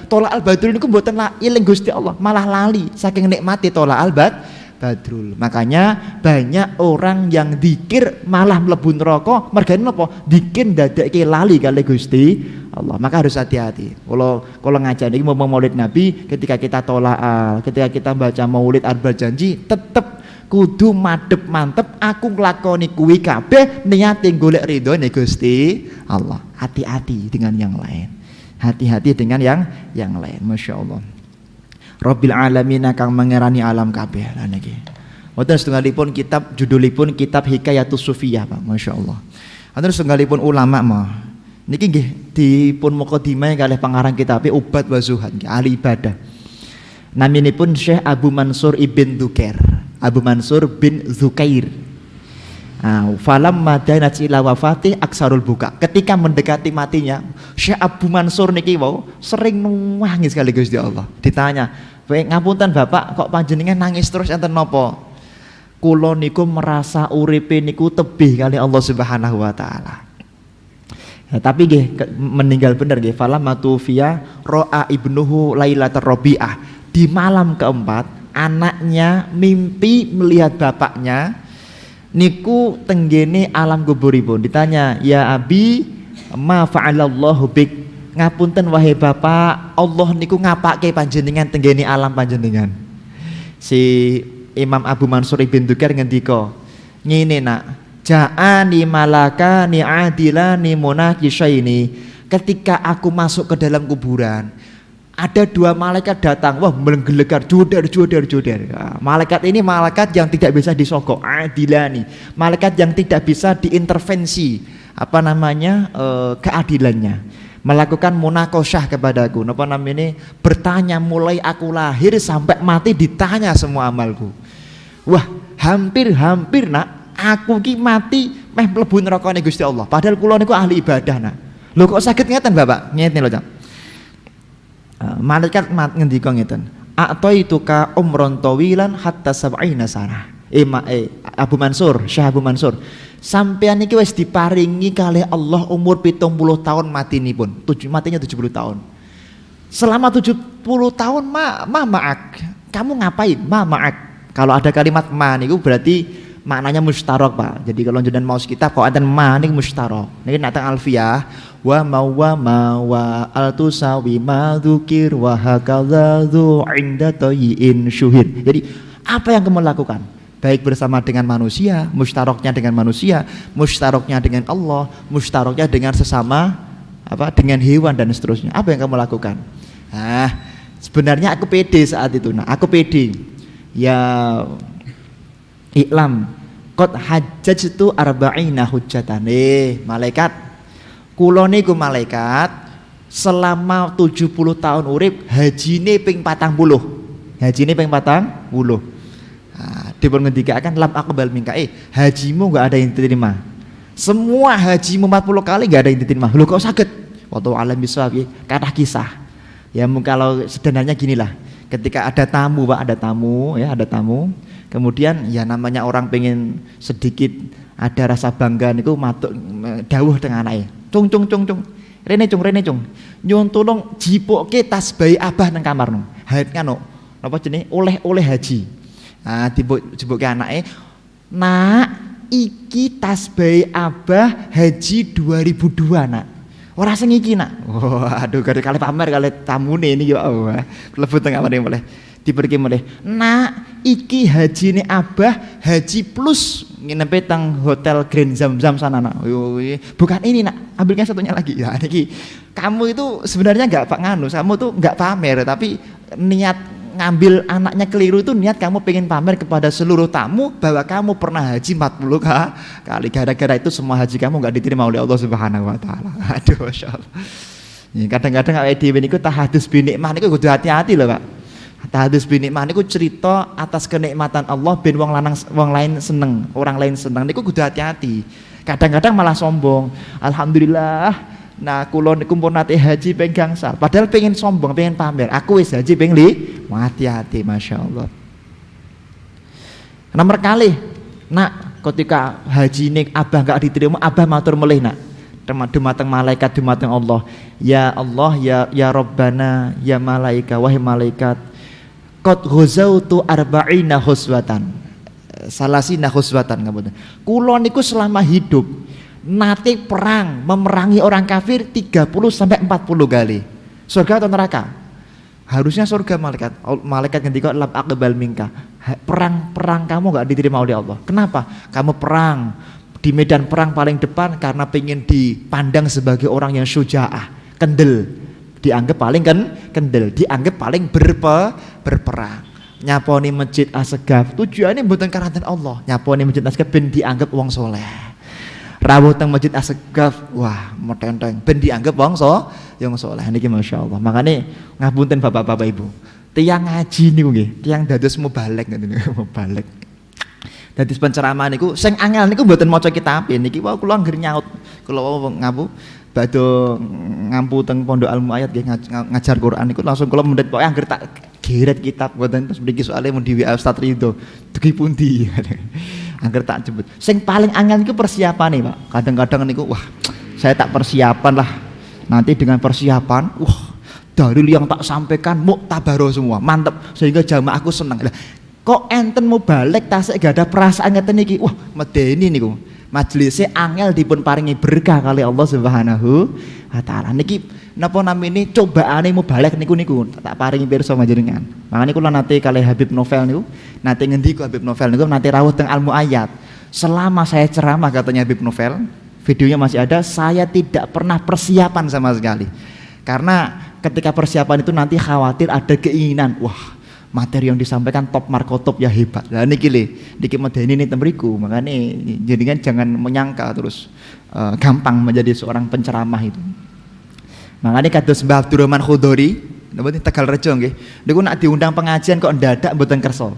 Tola al-badrul niku mboten eling Gusti Allah, malah lali saking nikmati tola al-badrul. Makanya banyak orang yang zikir malah mlebu neraka mergane napa? Zikir ndadekke lali kali Gusti Allah. Maka harus hati-hati. Kalau ngajari mau maulid Nabi, ketika kita tola'al, ketika kita baca maulid arbal janji, tetep kudu madhep mantep aku nglakoni kuwi kabeh niate golek ridhone Gusti Allah. Hati-hati dengan yang lain. Hati-hati dengan yang lain. Masya Allah. Rabbil alamin kang mengerani alam kabeh lan niki. Wonten setunggalipun kitab judulipun kitab Hikayatus Sufiyah, Pak. Masya Allah. Wonten setunggalipun ulama mah niki nggih dipun mukadimah kalih pangarang kitab Ubad wa Zuhad, ahli ibadah. Naminipun Syekh Abu Mansur Ibn Dzukair. Abu Mansur bin Dzukair. Falam madanat ila wafati aksarul buka. Ketika mendekati matinya, Syekh Abu Mansur niki wau sering nangis kali Gusti Allah. Ditanya, "Ngapunten Bapak, kok panjenengan nangis terus enten napa?" Kula niku merasa uripe niku tebih kali Allah Subhanahu wa taala. Ya, tapi nggih meninggal bener nggih. Falam matufiya ra'a ibnuhu lailatar rabi'ah. Di malam keempat anaknya mimpi melihat bapaknya niku tenggene alam kuburipun. Ditanya, "Ya Abi, ma fa'alallahu bik?" Ngapunten wahai bapak, Allah niku ngapake panjenengan tenggene alam panjenengan. Si Imam Abu Mansur Ibn Dzukair ngendika, "Ngene nak, ja'ani malakani adilani munakisyaini." Ketika aku masuk ke dalam kuburan, ada dua malaikat datang, wah menggelegar jodar. Malaikat ini malaikat yang tidak bisa disogok, adilani, malaikat yang tidak bisa diintervensi keadilannya, melakukan munakosyah kepadaku, bertanya mulai aku lahir sampai mati ditanya semua amalku. Wah hampir nak aku ki mati meh mlebu neraka Gusti Allah, padahal kula niku ahli ibadah nak. Lho kok sakit ngeten Bapak? Ngeten lho, Cak. Malaikat ngendika ngeten, "A'taituka umron tawilan hatta sab'ina sanah." Abu Mansur, Syekh Abu Mansur, sampeyan iki wis diparingi kalih Allah umur 70 tahun matinipun. Matinya 70 tahun. Selama 70 tahun ma'ak. Kamu ngapain? Ma'ak. Kalau ada kalimat ma niku berarti maknanya mustarok Pak. Jadi kalau jenengan mau kitab kok enten ma niku mustarok. Niki nek teng alfiyah wa ma wa al tusawi ma dzukir wa hakadza dzu inda tayyin syuhir. Jadi apa yang kamu lakukan? Baik bersama dengan manusia, mustaroknya dengan manusia, mustaroknya dengan Allah, mustaroknya dengan sesama dengan hewan dan seterusnya. Apa yang kamu lakukan? Nah, sebenarnya aku pede saat itu. Nah, aku pede. Ya iklam qad hajjajtu arba'ina hujjatan. Malaikat kula niku malaikat selama 70 tahun urip hajine ping 40. Hajine ping 40. Nah, dipun ngendikaken lam aqbal minka hajimu enggak ada yang diterima. Semua hajimu 40 kali enggak ada yang diterima. Lho kok saged? Wallahu alam bisawab kata kisah. Ya kalau sederhananya ginilah. Ketika ada tamu Pak, ada tamu. Kemudian ya namanya orang pengen sedikit ada rasa bangga niku matuk dawuh teng anake. Cung. Rene cung. Nyuwun tulung jipoke tasbih abah nang kamar no. Nganu apa jenenge oleh haji. Nah, dibuke anake. Nak, iki tasbih abah haji 2002 nak. Ora sing iki nak. Aduh kali pamer kali tamune niki ya Allah. Lebet teng kamar boleh. Dipergi boleh. Nak, iki hajine abah haji plus nginep teng hotel Grand Zamzam sana nak. Bukan ini nak, ambilkan satunya lagi. Ya niki kamu itu sebenarnya enggak Pak nganu, kamu tuh enggak pamer tapi niat ngambil anaknya keliru itu niat kamu pengen pamer kepada seluruh tamu bahwa kamu pernah haji 40 kali. Gara-gara itu semua haji kamu enggak diterima oleh Allah Subhanahu wa taala. Aduh masyaallah. Kadang-kadang awake dhewe niku tahadus binikmah niku kudu hati-hati lho Pak. Tahadus binikmah niku cerita atas kenikmatan Allah ben wong lain seneng, orang lain seneng niku kudu hati-hati. Kadang-kadang malah sombong. Alhamdulillah. Nah, kula niku pun nate haji ping gangsal. Padahal pengen sombong, pengen pamer. Aku wis haji ping hati-hati, masyaallah. Nomor kali, nak, ketika haji ini abah enggak diterima, abah matur melih nak. Dumateng malaikat, dumateng Allah. Ya Allah, ya Rabbana, ya malaika, wahai malaikat. Qad ghazautu arba'ina huswatan. Salasina huswatan ngapunten. Kula niku selama hidup nate perang memerangi orang kafir 30 sampai 40 kali. Surga atau neraka? Harusnya surga malaikat. Malaikat ngendika lam aqbal minka. Perang kamu enggak diterima oleh Allah. Kenapa? Kamu perang di medan perang paling depan karena pengen dipandang sebagai orang yang syuja'ah, kendel. Dianggap paling kendel, dianggap paling berperang. Nyaponi masjid Asgaf tujuannya mboten karanten Allah. Nyaponi masjid Asgaf ben dianggap wong soleh. Rawuh teng Masjid Asgaf, wah metenteng ben dianggap wong saleh niki masyaallah. Makane ngapunten Bapak-bapak Ibu. Tiyang ngaji niku nggih, tiyang dados mubalek ngoten niku mubalek. Dadi penceramah niku sing angel niku mboten maca kitab niki wae kula anggere nyaut. Kula ngapu badhe ngampu teng Pondok Al Muayyad nggih ngajar Quran niku langsung kula mendhet pokoke anggere tak geret kitab mboten terus mriki soalé mun di WA Ustaz Ridho. Dugi pundi. Angger tak jemput. Sing paling angel niku persiapan nih Pak. Kadang-kadang niku wah saya tak persiapan lah. Nanti dengan persiapan, wah dalil yang tak sampaikan muktabaro semua, mantep sehingga jamaah aku seneng. Lah kok enten mau balik tasik gak ada perasaan ngeten iki. Wah medeni niku. Majelisnya angel dipun paringi berkah kali Allah Subhanahu wa taala. Niki napa namine cobaane mau balik niku tak paringi pirsa panjenengan. Makane kula nate kali Habib Novel niku, nate ngendika Habib Novel niku nate rawuh teng Al Muayyad. Selama saya ceramah katanya Habib Novel, videonya masih ada, saya tidak pernah persiapan sama sekali. Karena ketika persiapan itu nanti khawatir ada keinginan, wah materi yang disampaikan top markotop ya hebat. Lah niki medeni ini temriku, makanya jadikan jangan menyangka terus gampang menjadi seorang penceramah itu. Makanya kados Mbah Abdurrahman Khudori, napa Tegalrejo nggih. Niku nak diundang pengajian kok ndadak mboten kersa.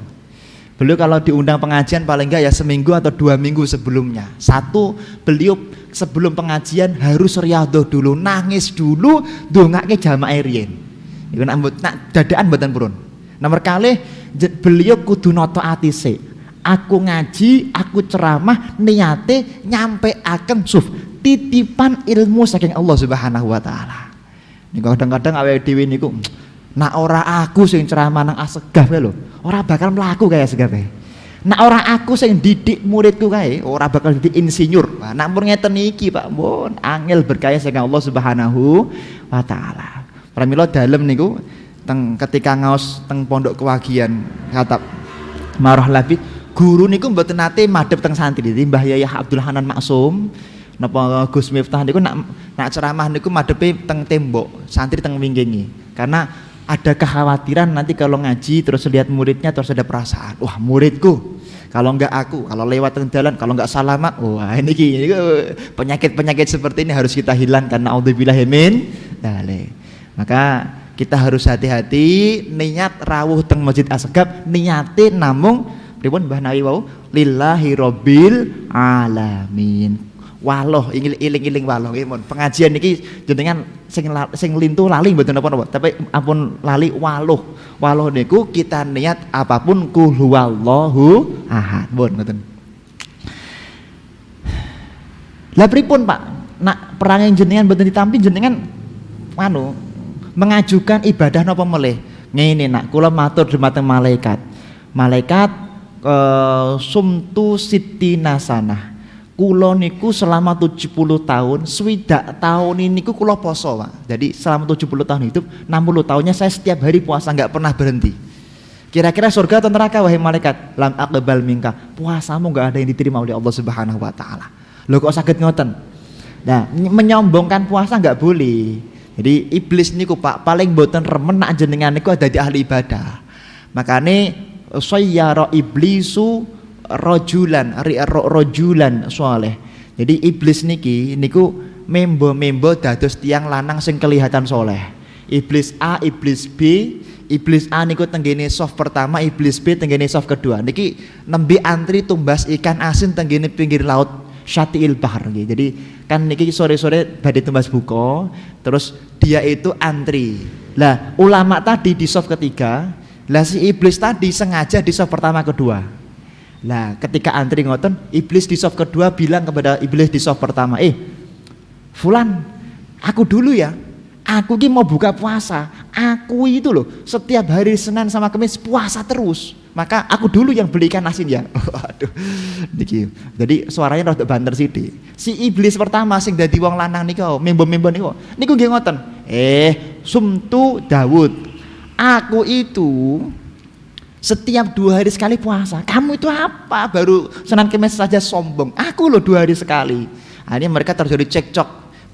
Beliau kalau diundang pengajian paling enggak ya seminggu atau 2 minggu sebelumnya. Satu, beliau sebelum pengajian harus riyadhah dulu, nangis dulu, ndongake jamaah riyen. Iku nak dadakan mboten purun. Nomor kali beliau kudu noto ati sik. Aku ngaji, aku ceramah, niate nyampe akan titipan ilmu saking Allah Subhanahu wa taala. Niku kadang-kadang awake dhewe niku nak ora aku sing ceramah nang Asgaf lho, ora bakal mlaku kaya Asgaf. Nak ora aku sing didik muridku kae, ora bakal didik insinyur. Nah, nak pun ngeten iki Pak, mun angel berkaya saking Allah Subhanahu wa taala. Pramila dalem niku ketika ngaos teng pondok kewagian kata Marah Labid, guru niku mboten nate madhep teng santri. Mbah Yaya Abdul Hanan Maksum napa Gus Miftah niku nak ceramah niku madhepe teng tembok, santri teng wingkingi. Karena ada kekhawatiran nanti kalau ngaji terus lihat muridnya terus ada perasaan, wah muridku kalau enggak aku, kalau lewat teng jalan kalau enggak salamat, wah ini penyakit-penyakit seperti ini harus kita hilangkan. Naudzubillahi min dzalik. Maka kita harus hati-hati niat rawuh teng Masjid Asgab, niate namung pripun Mbah Nawawi wau lillahi rabbil alamin. Waloh iling-iling waloh nggih mon. Pengajian niki jenengan sing lintu lali mboten napa-napa, tapi ampun lali waloh. Waloh niku kita niat apapun qul huwallahu ahad. Mboten. Lah pripun Pak? Nak perang yang jenengan mboten ditampi jenengan mengajukan ibadah napa melih? Ngene nak kula matur dhumateng malaikat. Malaikat sumtu sittina sanah. Kulo niku selama 70 tahun, swidak tahun ini niku kulo poso Pak. Jadi selama 70 tahun hidup, 60 tahunnya saya setiap hari puasa nggak pernah berhenti. Kira-kira surga atau neraka wahai malaikat? Lam aqbal minka. Puasamu nggak ada yang diterima oleh Allah Subhanahu wa taala. Lho kok sakit ngoten? Nah, menyombongkan puasa nggak boleh. Jadi iblis niku Pak paling boten remen nak jenengan niku ada di ahli ibadah. Makane sayyara iblisu rojulan soleh. Jadi iblis niku membo dados tiang lanang sing kelihatan soleh. Iblis A, iblis B, iblis A niku tenggene soft pertama, iblis B tenggene soft kedua. Niki nembe antri tumbas ikan asin tenggene pinggir laut Syati'il Bahar. Jadi kan niki sore-sore badhe tumbas buka, terus dia itu antri. Lah ulama tadi di soft ketiga, lah si iblis tadi sengaja di soft pertama kedua. Lah ketika antri ngoten, iblis di soft kedua bilang kepada iblis di soft pertama, Fulan, aku dulu ya, aku ini mau buka puasa, aku itu loh setiap hari Senin sama Kamis puasa terus, maka aku dulu yang belikan asin ya. Waduh, niki. Jadi suaranya rada banter sithik. Si iblis pertama sing dadi wong lanang niku, membo-membo niku nggih ngoten. Sumtu Daud, aku itu setiap 2 hari sekali puasa. Kamu itu apa? Baru Senin Kamis saja sombong. Aku loh 2 hari sekali. Akhirnya mereka terjadi cekcok,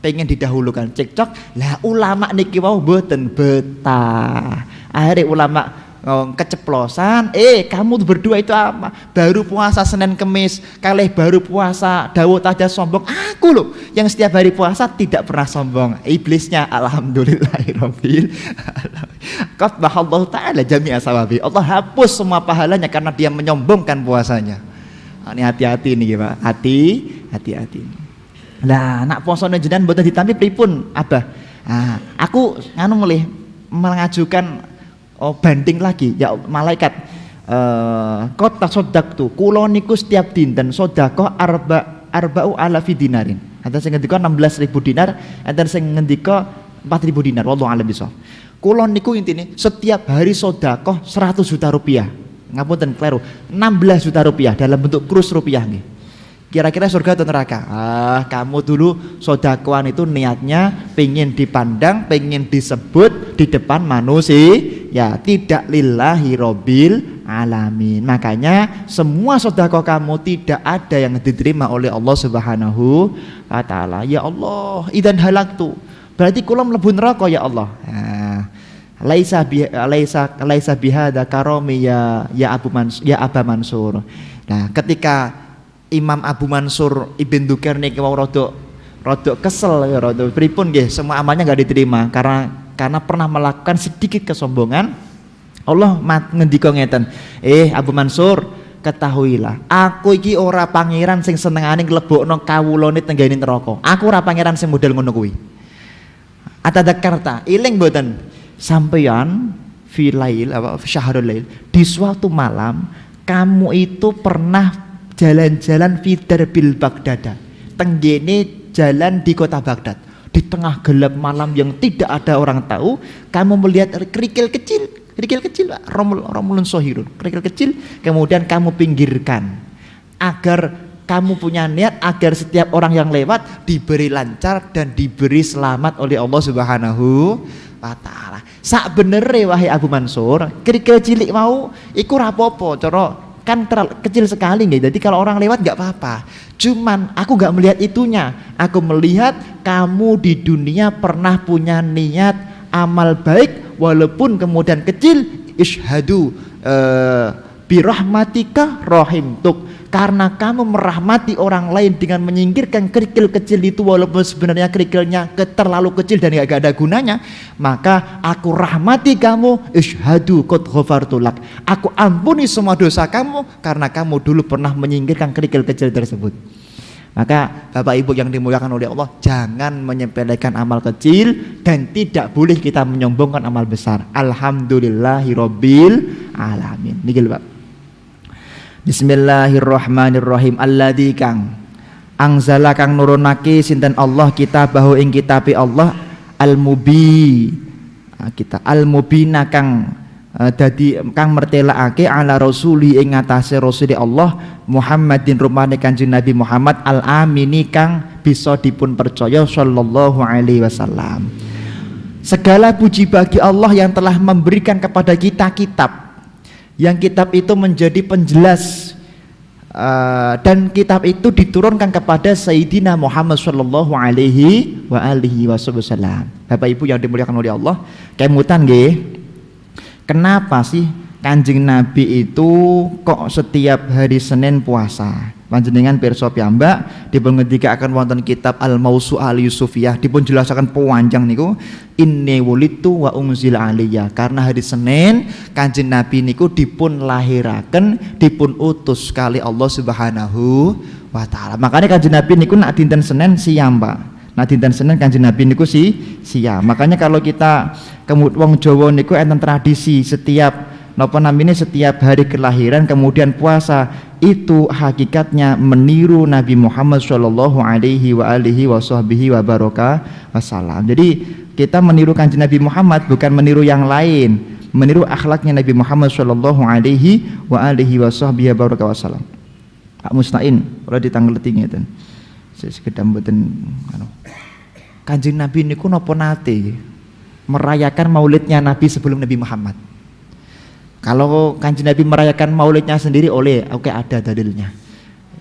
pengen didahulukan. Cekcok. Lah ulama niki wau mboten betah. Akhirnya ulama keceplosan. Kamu berdua itu apa? Baru puasa Senin Kamis, kalih baru puasa Daud aja sombong. Aku loh yang setiap hari puasa tidak pernah sombong. Iblisnya alhamdulillahirabbil alamin. Qabahallahu ta'ala jami'a sawabi. Allah hapus semua pahalanya karena dia menyombongkan puasanya. Ini hati-hati nih Pak. Hati-hati. Lah nak puasane jenengan mboten ditampi pripun Abah? Aku mulih mengajukan banding lagi ya malaikat. Kota sodak tuh kulo niku setiap dinten sodakoh arba'u alafi dinarin. Ada sing ngendika 16.000 dinar, ada sing ngendika 4.000 dinar. Wallahu a'lam bishawab. Kulon niku intine setiap hari sodakoh 100 juta rupiah. Ngapunten kleru, 16 juta rupiah dalam bentuk krus rupiah nih. Kira-kira surga atau neraka? Kamu dulu sodakohan itu niatnya pengen dipandang, pengen disebut di depan manusia, ya tidak lillahi robbil alamin. Makanya semua sodakoh kamu tidak ada yang diterima oleh Allah Subhanahu wa taala. Ya Allah, idan halaktu. Berarti kula mlebu neraka ya Allah. Laisa bihada karomi ya Aba Mansur. Nah, ketika Imam Abu Mansur Ibn Dukir niki wau rada kesel ya rada pripun nggih, semua amalnya enggak diterima karena pernah melakukan sedikit kesombongan. Allah ngendika ngeten, Abu Mansur, ketahuilah, aku iki ora pangeran sing senengane nglebokno kawulane tenggene neraka. Aku ora pangeran sing model ngono kuwi. Atadzakarta, iling mboten? Sampeyan filail syahrul lail di suatu malam kamu itu pernah jalan-jalan fidar bil Baghdad, tenggene jalan di kota Baghdad, di tengah gelap malam yang tidak ada orang tahu, kamu melihat kerikil kecil kerikil kecil Pak, romulun sohirun, kerikil kecil kemudian kamu pinggirkan agar kamu punya niat agar setiap orang yang lewat diberi lancar dan diberi selamat oleh Allah Subhanahu wa taala. Sak benere wahai Abu Mansur, kerikil cilik mau iku ra apa-apa, cara kan kecil sekali nggih. Jadi kalau orang lewat nggak apa-apa. Cuman aku nggak melihat itunya. Aku melihat kamu di dunia pernah punya niat amal baik walaupun kemudian kecil. Ishhadu birahmatika rahimtuk. Karena kamu merahmati orang lain dengan menyingkirkan kerikil kecil itu walaupun sebenarnya kerikilnya terlalu kecil dan gak ada gunanya, maka aku rahmati kamu. Ishhadu qad ghafartu lak. Aku ampuni semua dosa kamu karena kamu dulu pernah menyingkirkan kerikil kecil tersebut. Maka Bapak Ibu yang dimuliakan oleh Allah, jangan menyepelekan amal kecil dan tidak boleh kita menyombongkan amal besar. Alhamdulillahirabbil alamin. Niki Pak. Bismillahirrahmanirrahim. Alladzi kang angzala kang nurunake sinten Allah kitabahu ing kitabe Allah al-mubi kita al-mubina kang dadi kang mertelakake ala rasuli ing ngatasé rasul Allah Muhammadin rumane Kanjeng Nabi Muhammad al-amini kang bisa dipun percaya sallallahu alaihi wasallam. Segala puji bagi Allah yang telah memberikan kepada kita kitab, yang kitab itu menjadi penjelas dan kitab itu diturunkan kepada Sayyidina Muhammad sallallahu alaihi wasallam. Bapak Ibu yang dimuliakan oleh Allah, kemutan nggih. Kenapa sih Kanjeng Nabi itu kok setiap hari Senin puasa? Panjenengan pirsa piyambak dipun ngendikaken wonten kitab Al-Mausu'ah Al-Yusufiyah dipun jelasaken panjang niku inni wulitu wa unzila aliyya. Karena hari Senin Kanjeng Nabi niku dipun lahiraken, dipun utus kali Allah Subhanahu wa taala. Makanya Kanjeng Nabi niku nak dinten Senin siam, Pak. Nah dinten Senin Kanjeng Nabi niku siam. Makanya kalau kita wong Jawa niku enten tradisi setiap napa namine setiap hari kelahiran kemudian puasa, itu hakikatnya meniru Nabi Muhammad sallallahu alaihi wasallam. Jadi kita meniru Kanjeng Nabi Muhammad, bukan meniru yang lain, meniru akhlaknya Nabi Muhammad sallallahu alaihi wasallam. Pak Mustain, kalau ditanggleti ngeten. Sekedar mboten anu. Kanjeng Nabi niku napa nate merayakan maulidnya Nabi sebelum Nabi Muhammad. Kalau Kanjeng Nabi merayakan maulidnya sendiri oke ada dalilnya.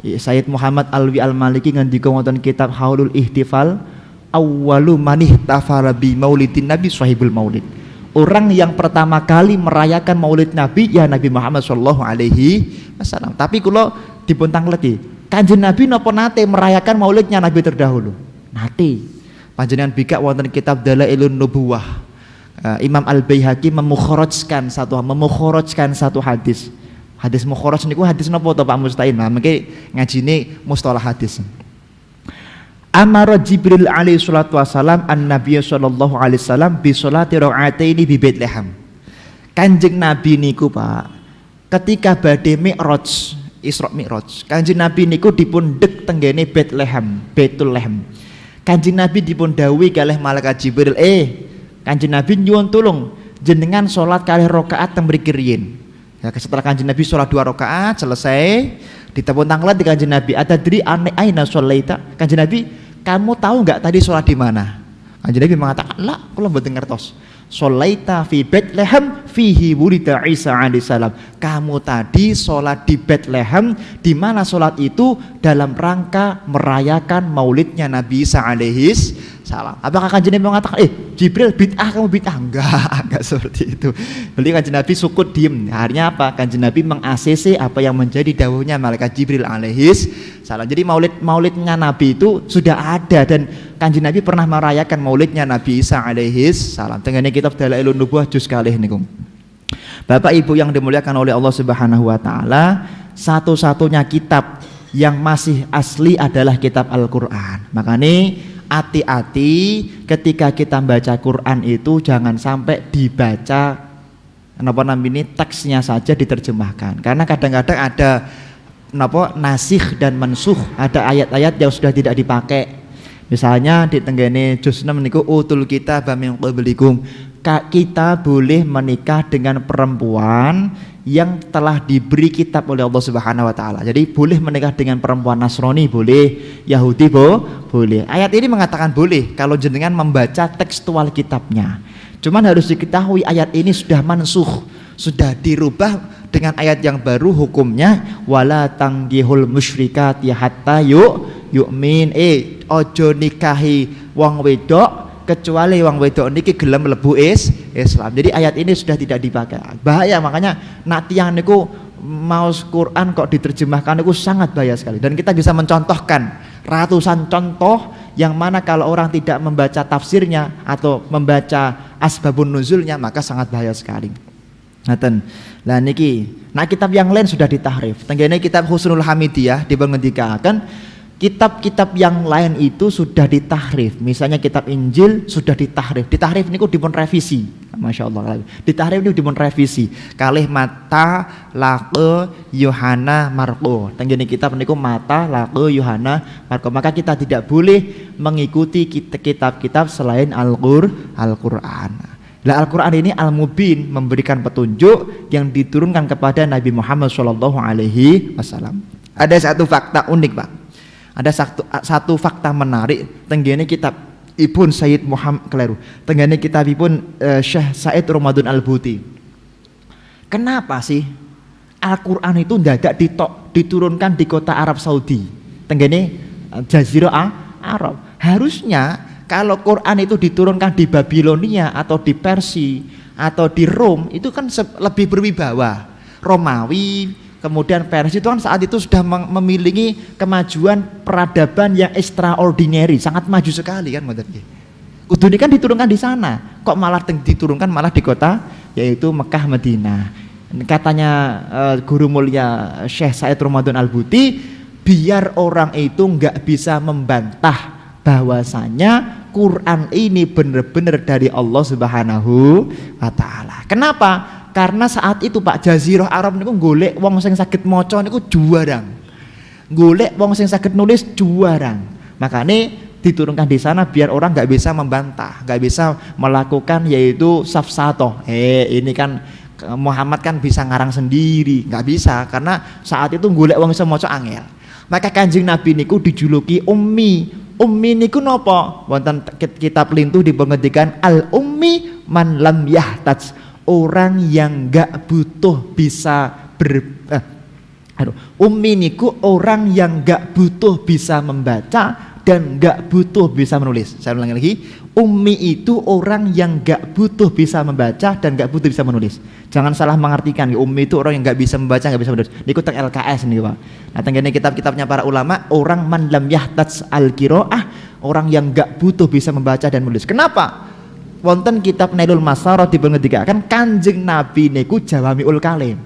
Sayyid Muhammad Alwi Al-Maliki ngendika wonten kitab Haulul Ihtifal, awwalu man ihtafala bi maulidin Nabi sahibul maulid. Orang yang pertama kali merayakan maulid Nabi ya Nabi Muhammad sallallahu alaihi wasallam. Tapi kula dipun tangleti, Kanjeng Nabi napa nate merayakan maulidnya Nabi terdahulu? Nate. Panjenengan bikak wonten kitab Dalailun Nubuwah. Imam Al-Baihaqi memukhrajkan satu hadis. Hadis mukhraj niku hadis napa to Pak Mustain? Nah, mengke ngajine mustalah hadis. Amara Jibril alaihi salatu wasalam an-nabiy sallallahu alaihi wasallam bi sholati rakaataini bi Baitleham. Kanjeng Nabi niku Pak, ketika badhe Mi'raj, Isra Mi'raj, Kanjeng Nabi niku dipun dek tenggene Baitleham, Baitul Lahm. Kanjeng Nabi dipun dawuhi kalih malaikat Jibril, Kanjeng Nabi nyuwun tulung jenengan sholat kalih rakaat teng mriki riyin. Ya, setelah Kanjeng Nabi sholat 2 rakaat selesai, ditepun tanglet di Kanjeng Nabi, atadri aina sholaita? Kanjeng Nabi, kamu tahu nggak tadi sholat di mana? Kanjeng Nabi mengatakan, "La, kula mboten ngertos." Sholaita fi Baitleham fihi wulida Isa alaihissalam. Kamu tadi sholat di Baitleham, di mana sholat itu dalam rangka merayakan maulidnya Nabi Isa alaihissalam. Apakah Kanjeng Nabi mengatakan, Jibril bid'ah, kamu bid'ah? Enggak seperti itu. Beliau Kanjeng Nabi sukut diem. Akhirnya apa? Kanjeng Nabi meng-ACC apa yang menjadi dawuhnya malaikat Jibril alaihissalam. Jadi maulidnya Nabi itu sudah ada, dan Kanjeng Nabi pernah merayakan maulidnya Nabi Isa alaihissalam. Tengene kitab Dalailun Nubuwah juz kalih niku. Bapak Ibu yang dimuliakan oleh Allah Subhanahu wa taala, satu-satunya kitab yang masih asli adalah kitab Al-Qur'an. Makanya hati-hati ketika kita baca Quran itu jangan sampai dibaca teksnya saja diterjemahkan. Karena kadang-kadang ada nasikh dan mansuh, ada ayat-ayat yang sudah tidak dipakai. Misalnya di tenggene juz 6 niku utul kitab min qablikum, kita boleh menikah dengan perempuan yang telah diberi kitab oleh Allah Subhanahu wa taala. Jadi boleh menikah dengan perempuan Nasrani boleh, Yahudi boleh. Ayat ini mengatakan boleh kalau jenengan membaca tekstual kitabnya. Cuman harus diketahui ayat ini sudah mansukh, sudah dirubah dengan ayat yang baru hukumnya wala tanggihul musyrikati hatta yu'min. Ojo nikahi wong wedok kecuali wong wedok niki gelem mlebu Islam. Jadi ayat ini sudah tidak dipakai. Bahaya, makanya nak tiyang niku mau Quran kok diterjemahkan niku sangat bahaya sekali. Dan kita bisa mencontohkan ratusan contoh yang mana kalau orang tidak membaca tafsirnya atau membaca asbabun nuzulnya maka sangat bahaya sekali. Ngaten. Lah niki, nah kitab yang lain sudah ditahrif. Tenggene kitab Husnul Hamidiyah dipengendikaken kitab-kitab yang lain itu sudah ditahrif. Misalnya kitab Injil sudah ditahrif. Ditahrif niku dipun revisi. Masya Allah. Ditahrif niku dipun revisi. Kalih Mata, Lake, Yohana, Marko. Tenggene kitab niku Mata, Lake, Yohana, Marko. Maka kita tidak boleh mengikuti kitab-kitab selain Al-Qur'an. Lah Al-Quran ini Al-Mubin, memberikan petunjuk yang diturunkan kepada Nabi Muhammad SAW. Ada satu fakta unik, Pak. Ada satu fakta menarik tenggene kitab Ibn Sayyid Muhammad keliru. Tenggene kitab Ibn Syekh Said Ramadan Al-Buti. Kenapa sih Al-Quran itu dadak diturunkan di kota Arab Saudi? Tenggene Jazirah Arab. Harusnya kalau Quran itu diturunkan di Babilonia atau di Persia atau di Rom itu kan lebih berwibawa. Romawi, kemudian Persia itu kan saat itu sudah memiliki kemajuan peradaban yang extraordinary, sangat maju sekali kan maksudnya. Kudu ini kan diturunkan di sana, kok malah diturunkan malah di kota yaitu Mekah Madinah. Katanya guru mulia Syekh Said Ramadan Al-Buti, biar orang itu nggak bisa membantah bahwasanya Quran ini benar-benar dari Allah Subhanahu wa taala. Kenapa? Karena saat itu Pak Jazirah Arab niku golek wong sing saged maca niku juarang. Golek wong sing saged nulis juarang. Makanya diturunkan di sana biar orang nggak bisa membantah, nggak bisa melakukan yaitu safsatoh. Ini kan Muhammad kan bisa ngarang sendiri, nggak bisa karena saat itu golek wong sing maca angel. Maka Kanjeng Nabi niku dijuluki ummi. Ummi niku napa? Wonten kitab lintuh dipengertikan al-ummi man lam yahtaj, orang yang enggak butuh bisa ummi niku orang yang enggak butuh bisa membaca dan enggak butuh bisa menulis. Saya ulangi lagi, ummi itu orang yang enggak butuh bisa membaca dan enggak butuh bisa menulis. Jangan salah mengartikan, ummi itu orang yang enggak bisa membaca, enggak bisa menulis. Niku teng LKS nih, Pak. Nah, tenggene kitab-kitabnya para ulama, orang man lam yahtaj al-qiraah, orang yang enggak butuh bisa membaca dan menulis. Kenapa? Wonten kitab Nailul Masarah dipengertikan Kanjeng Nabi niku Jawamiul Kalim.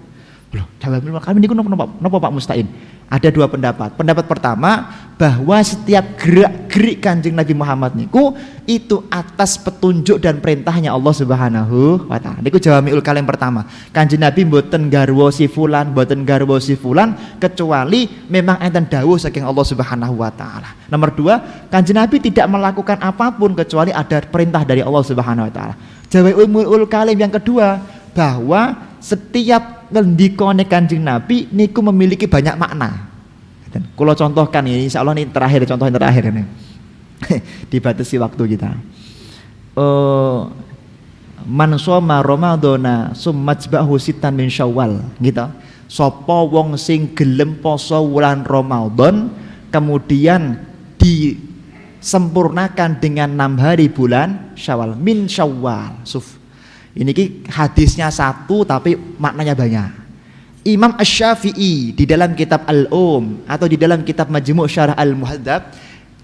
Loh, Jawamiul Kalim niku napa Pak Mustain? Ada dua pendapat. Pendapat pertama bahwa setiap gerak-gerik Kanjeng Nabi Muhammad niku itu atas petunjuk dan perintahnya Allah Subhanahu wa taala. Niku Jawamiul Kalim pertama. Kanjeng Nabi mboten garwa si fulan, mboten garwa si fulan kecuali memang enten dawuh saking Allah Subhanahu wa taala. Nomor dua, Kanjeng Nabi tidak melakukan apapun kecuali ada perintah dari Allah Subhanahu wa taala. Jawamiul Kalim yang kedua bahwa setiap ngendikane Kanjeng Nabi niku memiliki banyak makna. Kalau contohkan ini, insya Allah ini terakhir, contoh yang terakhir ini. Dibatasi waktu kita. Man shoma Ramadhana summajbahu sitan min Syawal, gitu. Sapa wong sing gelem poso wulan Ramadan kemudian disempurnakan dengan 6 hari bulan Syawal, min Syawal. Ini hadisnya satu tapi maknanya banyak. Imam Asy-Syafi'i di dalam kitab atau di dalam kitab Majmu' Syarah Al-Muhadzab,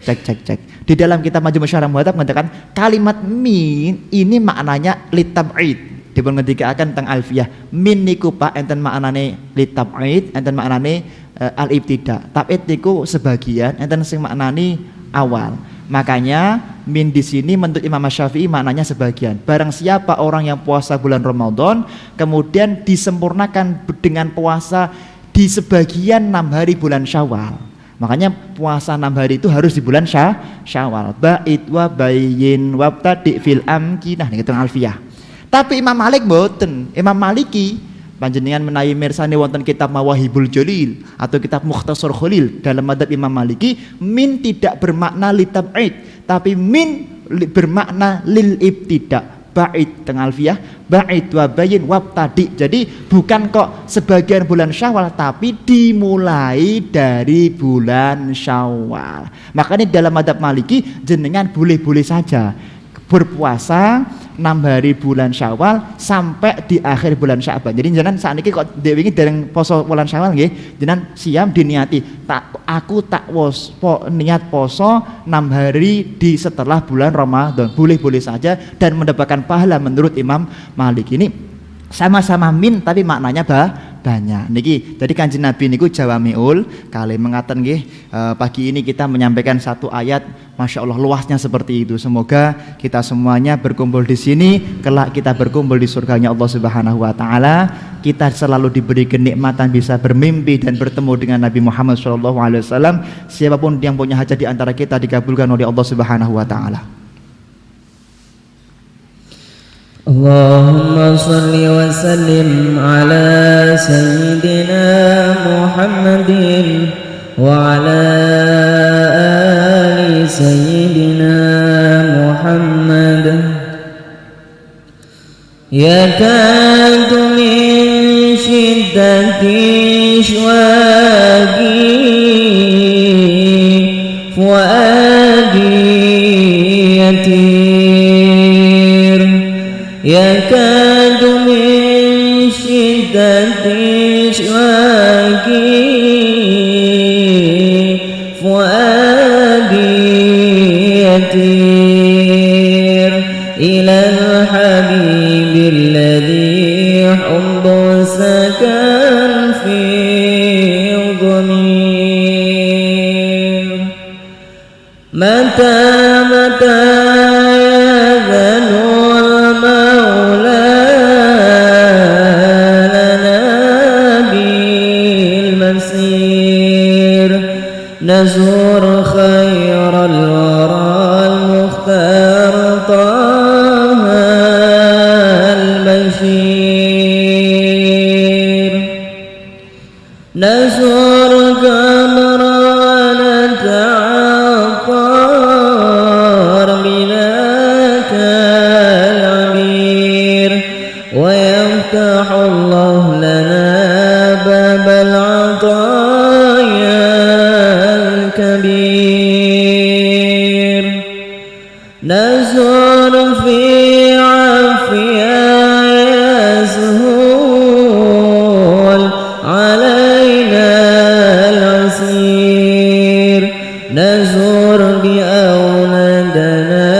cek. Di dalam kitab Majmu' Syarah Al-Muhadzab mengatakan kalimat min ini maknanya litab'id. Dipengertikan tentang alfiyah. Min niku Pak enten maknane litab'id, enten maknane al-ibtida. Tab'id niku sebagian, enten sing maknane awal. Makanya min di sini menurut Imam Syafi'i maknanya sebagian. Barang siapa orang yang puasa bulan Ramadan kemudian disempurnakan dengan puasa di sebagian 6 hari bulan Syawal. Makanya puasa 6 hari itu harus di bulan Syawal. Ba'id wa bayyin wabtadi fil amkinah, nih alfiyah. Tapi Imam Malik mboten. Imam Maliki panjenengan menawi mirsani wonten kitab Mawahibul Jalil atau kitab Mukhtasar Khalil, dalam madzhab Imam Maliki min tidak bermakna litab'id, tapi min bermakna lil ibtida. Ba'id tengah alfiyah, ba'id wa bayin wabtadi. Jadi bukan kok sebagian bulan Syawal, tapi dimulai dari bulan Syawal. Makanya dalam madzhab Maliki jenengan boleh-boleh saja berpuasa 6 hari bulan Syawal sampai di akhir bulan Sya'ban. Jadi jenengan saat ini kok dewe iki dereng poso bulan Syawal nggih, jenengan siam diniati aku tak niat poso 6 hari di setelah bulan Ramadan. Boleh-boleh saja dan mendapatkan pahala menurut Imam Malik. Ini sama-sama min tapi maknanya banyak niki. Jadi Kanjeng Nabi niku jawamiul kalim mengatakan nggih, pagi ini kita menyampaikan satu ayat, Masya Allah luasnya seperti itu. Semoga kita semuanya berkumpul di sini, kelak kita berkumpul di surganya Allah Subhanahu wa taala. Kita selalu diberi kenikmatan bisa bermimpi dan bertemu dengan Nabi Muhammad SAW. Siapapun yang punya hajat di antara kita dikabulkan oleh Allah Subhanahu wa taala. Allahumma salli wa sallim ala sayyidina Muhammadin wa ala ali sayyidina Muhammad. Yakadu min shiddati shwagi fuadi yatir. Yakadu min shiddati shwagi fuadi yatir ila al-habib alladhi hubbu sakan fi dhamir. Mata yadhanul mawla lana bil masir. Nazur khairal wara al-mukhtar taha al-bashir. Nazur qamran ta'affar bilaka al-amir. Wa yaftahu Allah lana babal 'ataya al-kabir. Nazur fi 'afiya yazhul 'alaina al-'asir. Nazur bi awladana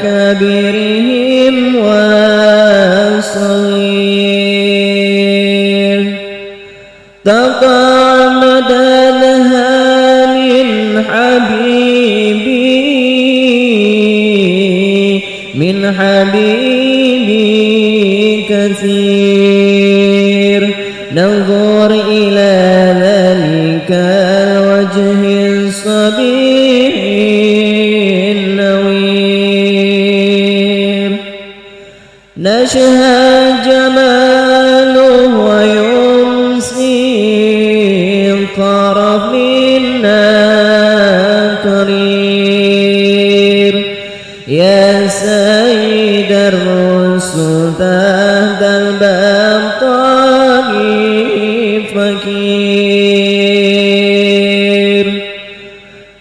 kabirihim wa saghir. Taqamadalha min habibi min habibi kathir. Nanzur ila dhalika al-wajhi as-sabih an-nawir. Nashha jamaluhu wa yumsi taraf minna karir. Ya sayyid ar-rusul tahdal bamtani fakir.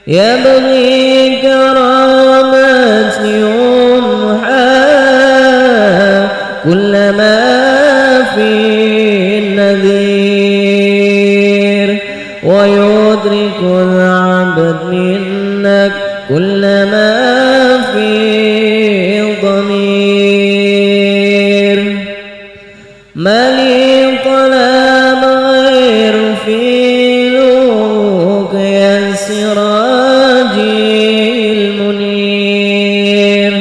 Ya bagi karamat yumha kullama fi nadhir. Wa yudrikul abd minnak kullama fi dhamir. Mali talab ghair filuk ya sirajil munir.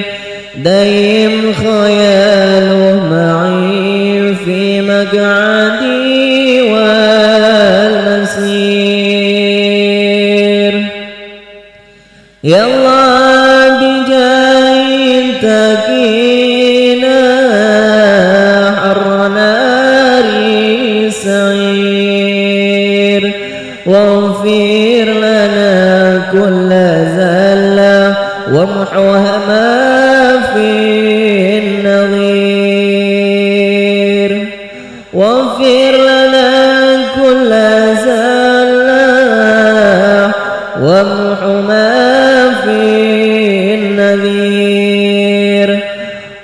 Daim khayaluh ma'i fi maq'adi wal masir. Ya Allah bijahin takina واغفر لنا كل زلة ومحوها ما في النظير واغفر لنا كل زلة وامحو ما في النذير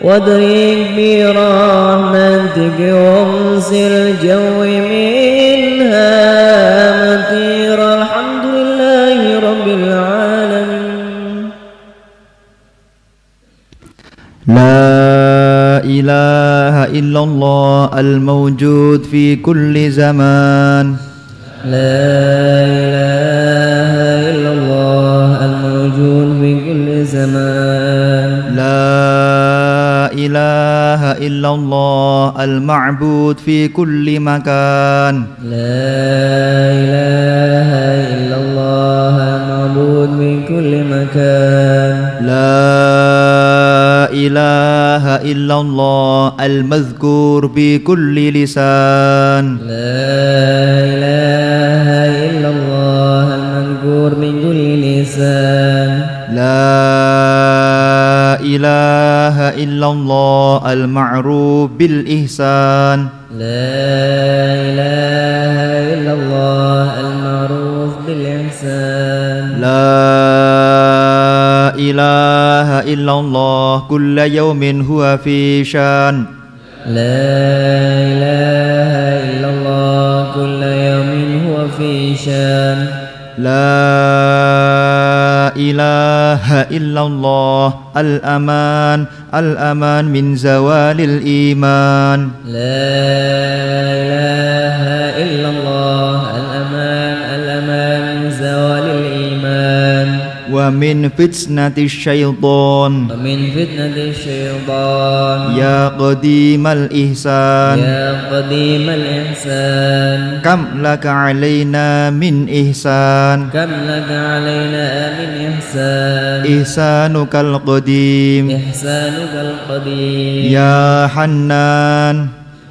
وادرك برحمتك وامسي الجو منها مطير الحمد لله رب العالمين. لا إله إلا الله الموجود في كل زمان. لا إله إلا الله الموجود في كل زمان. لا إله إلا الله المعبود في كل مكان. لا إله إلا الله المعبود في كل مكان. لا إله إلا الله المذكور بكل لسان. لا إله إلا الله المذكور من كل لسان. لا إله إلا الله المعروف بالإحسان. لا إله إلا الله المعروف بالإحسان. لا إله إلا الله كل يوم هو في شان. لا إله إلا الله كل يوم هو في شان. لا إله إلا الله الأمان الأمان من زوال الإيمان. لا إله إلا الله الأمان الأمان من زوال الإيمان ومن فتنة الشيطان. ومن فتنة الشيطان. يا قديم الإحسان. يا قديم الإحسان. كم لك علينا من إحسان. كم لك علينا من إحسان. إحسانك القديم. إحسانك القديم. يا حنان.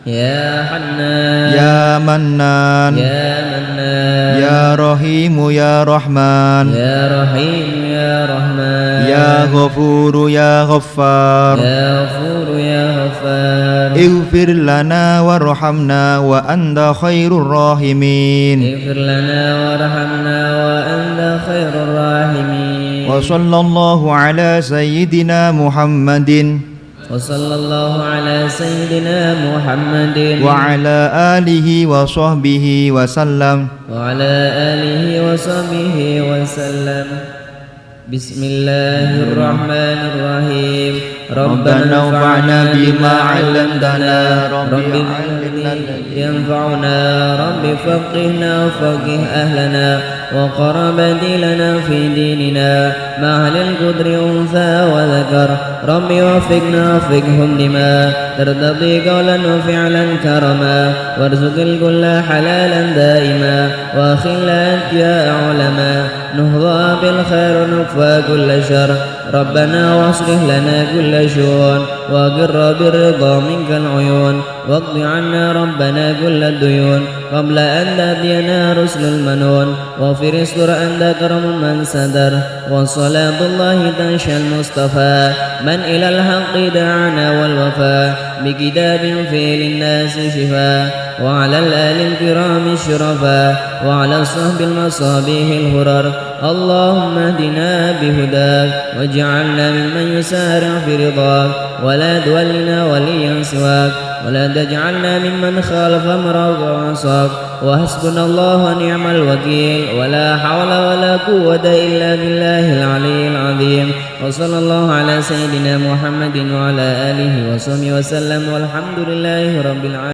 يا حنان. يا منان. يا منان. يا رحيم يا رحمن. يا رحيم يا رحمن. يا غفور يا غفار. يا غفور يا غفار. اغفر لنا وارحمنا وأنت خير الراحمين. اغفر لنا وارحمنا وأنت خير الراحمين. وصلى الله على سيدنا محمد وصلى الله على سيدنا محمد وعلى آله وصحبه وسلم. وعلى آله وصحبه وسلم. بسم الله الرحمن الرحيم. ربنا انفعنا بما علمتنا. رب علمنا ينفعنا. رب فقهنا وفقه أهلنا وقر بديلنا في ديننا مع أهل القدر أنثى وذكر. رب وفقنا وفقهم لما ترتضي قولا وفعلا كرما وارزق الكل حلالا دائما وأخلا يا علماء نهضى بالخير ونكفى كل شر. ربنا واصلح لنا كل شؤون وقر بالرضا منك العيون واقض عنا ربنا كل الديون قبل أن تأتينا رسل المنون واغفر استر أنت كرم من ستر. وصلاة الله تنشى المصطفى من إلى الحق دعانا والوفاء بكتاب فيه للناس شفاء وعلى الآل الكرام الشرفاء وعلى الصحب المصابيح الغرر. اللهم اهدنا بهداك واجعلنا ممن يسارع في رضاك ولا تولنا وليا سواك ولا تجعلنا ممن خالف أمرك وعصاك. وحسبنا الله ونعم الوكيل ولا حول ولا قوة إلا بالله العلي العظيم. وصلى الله على سيدنا محمد وعلى آله وصحبه وسلم والحمد لله رب العالمين.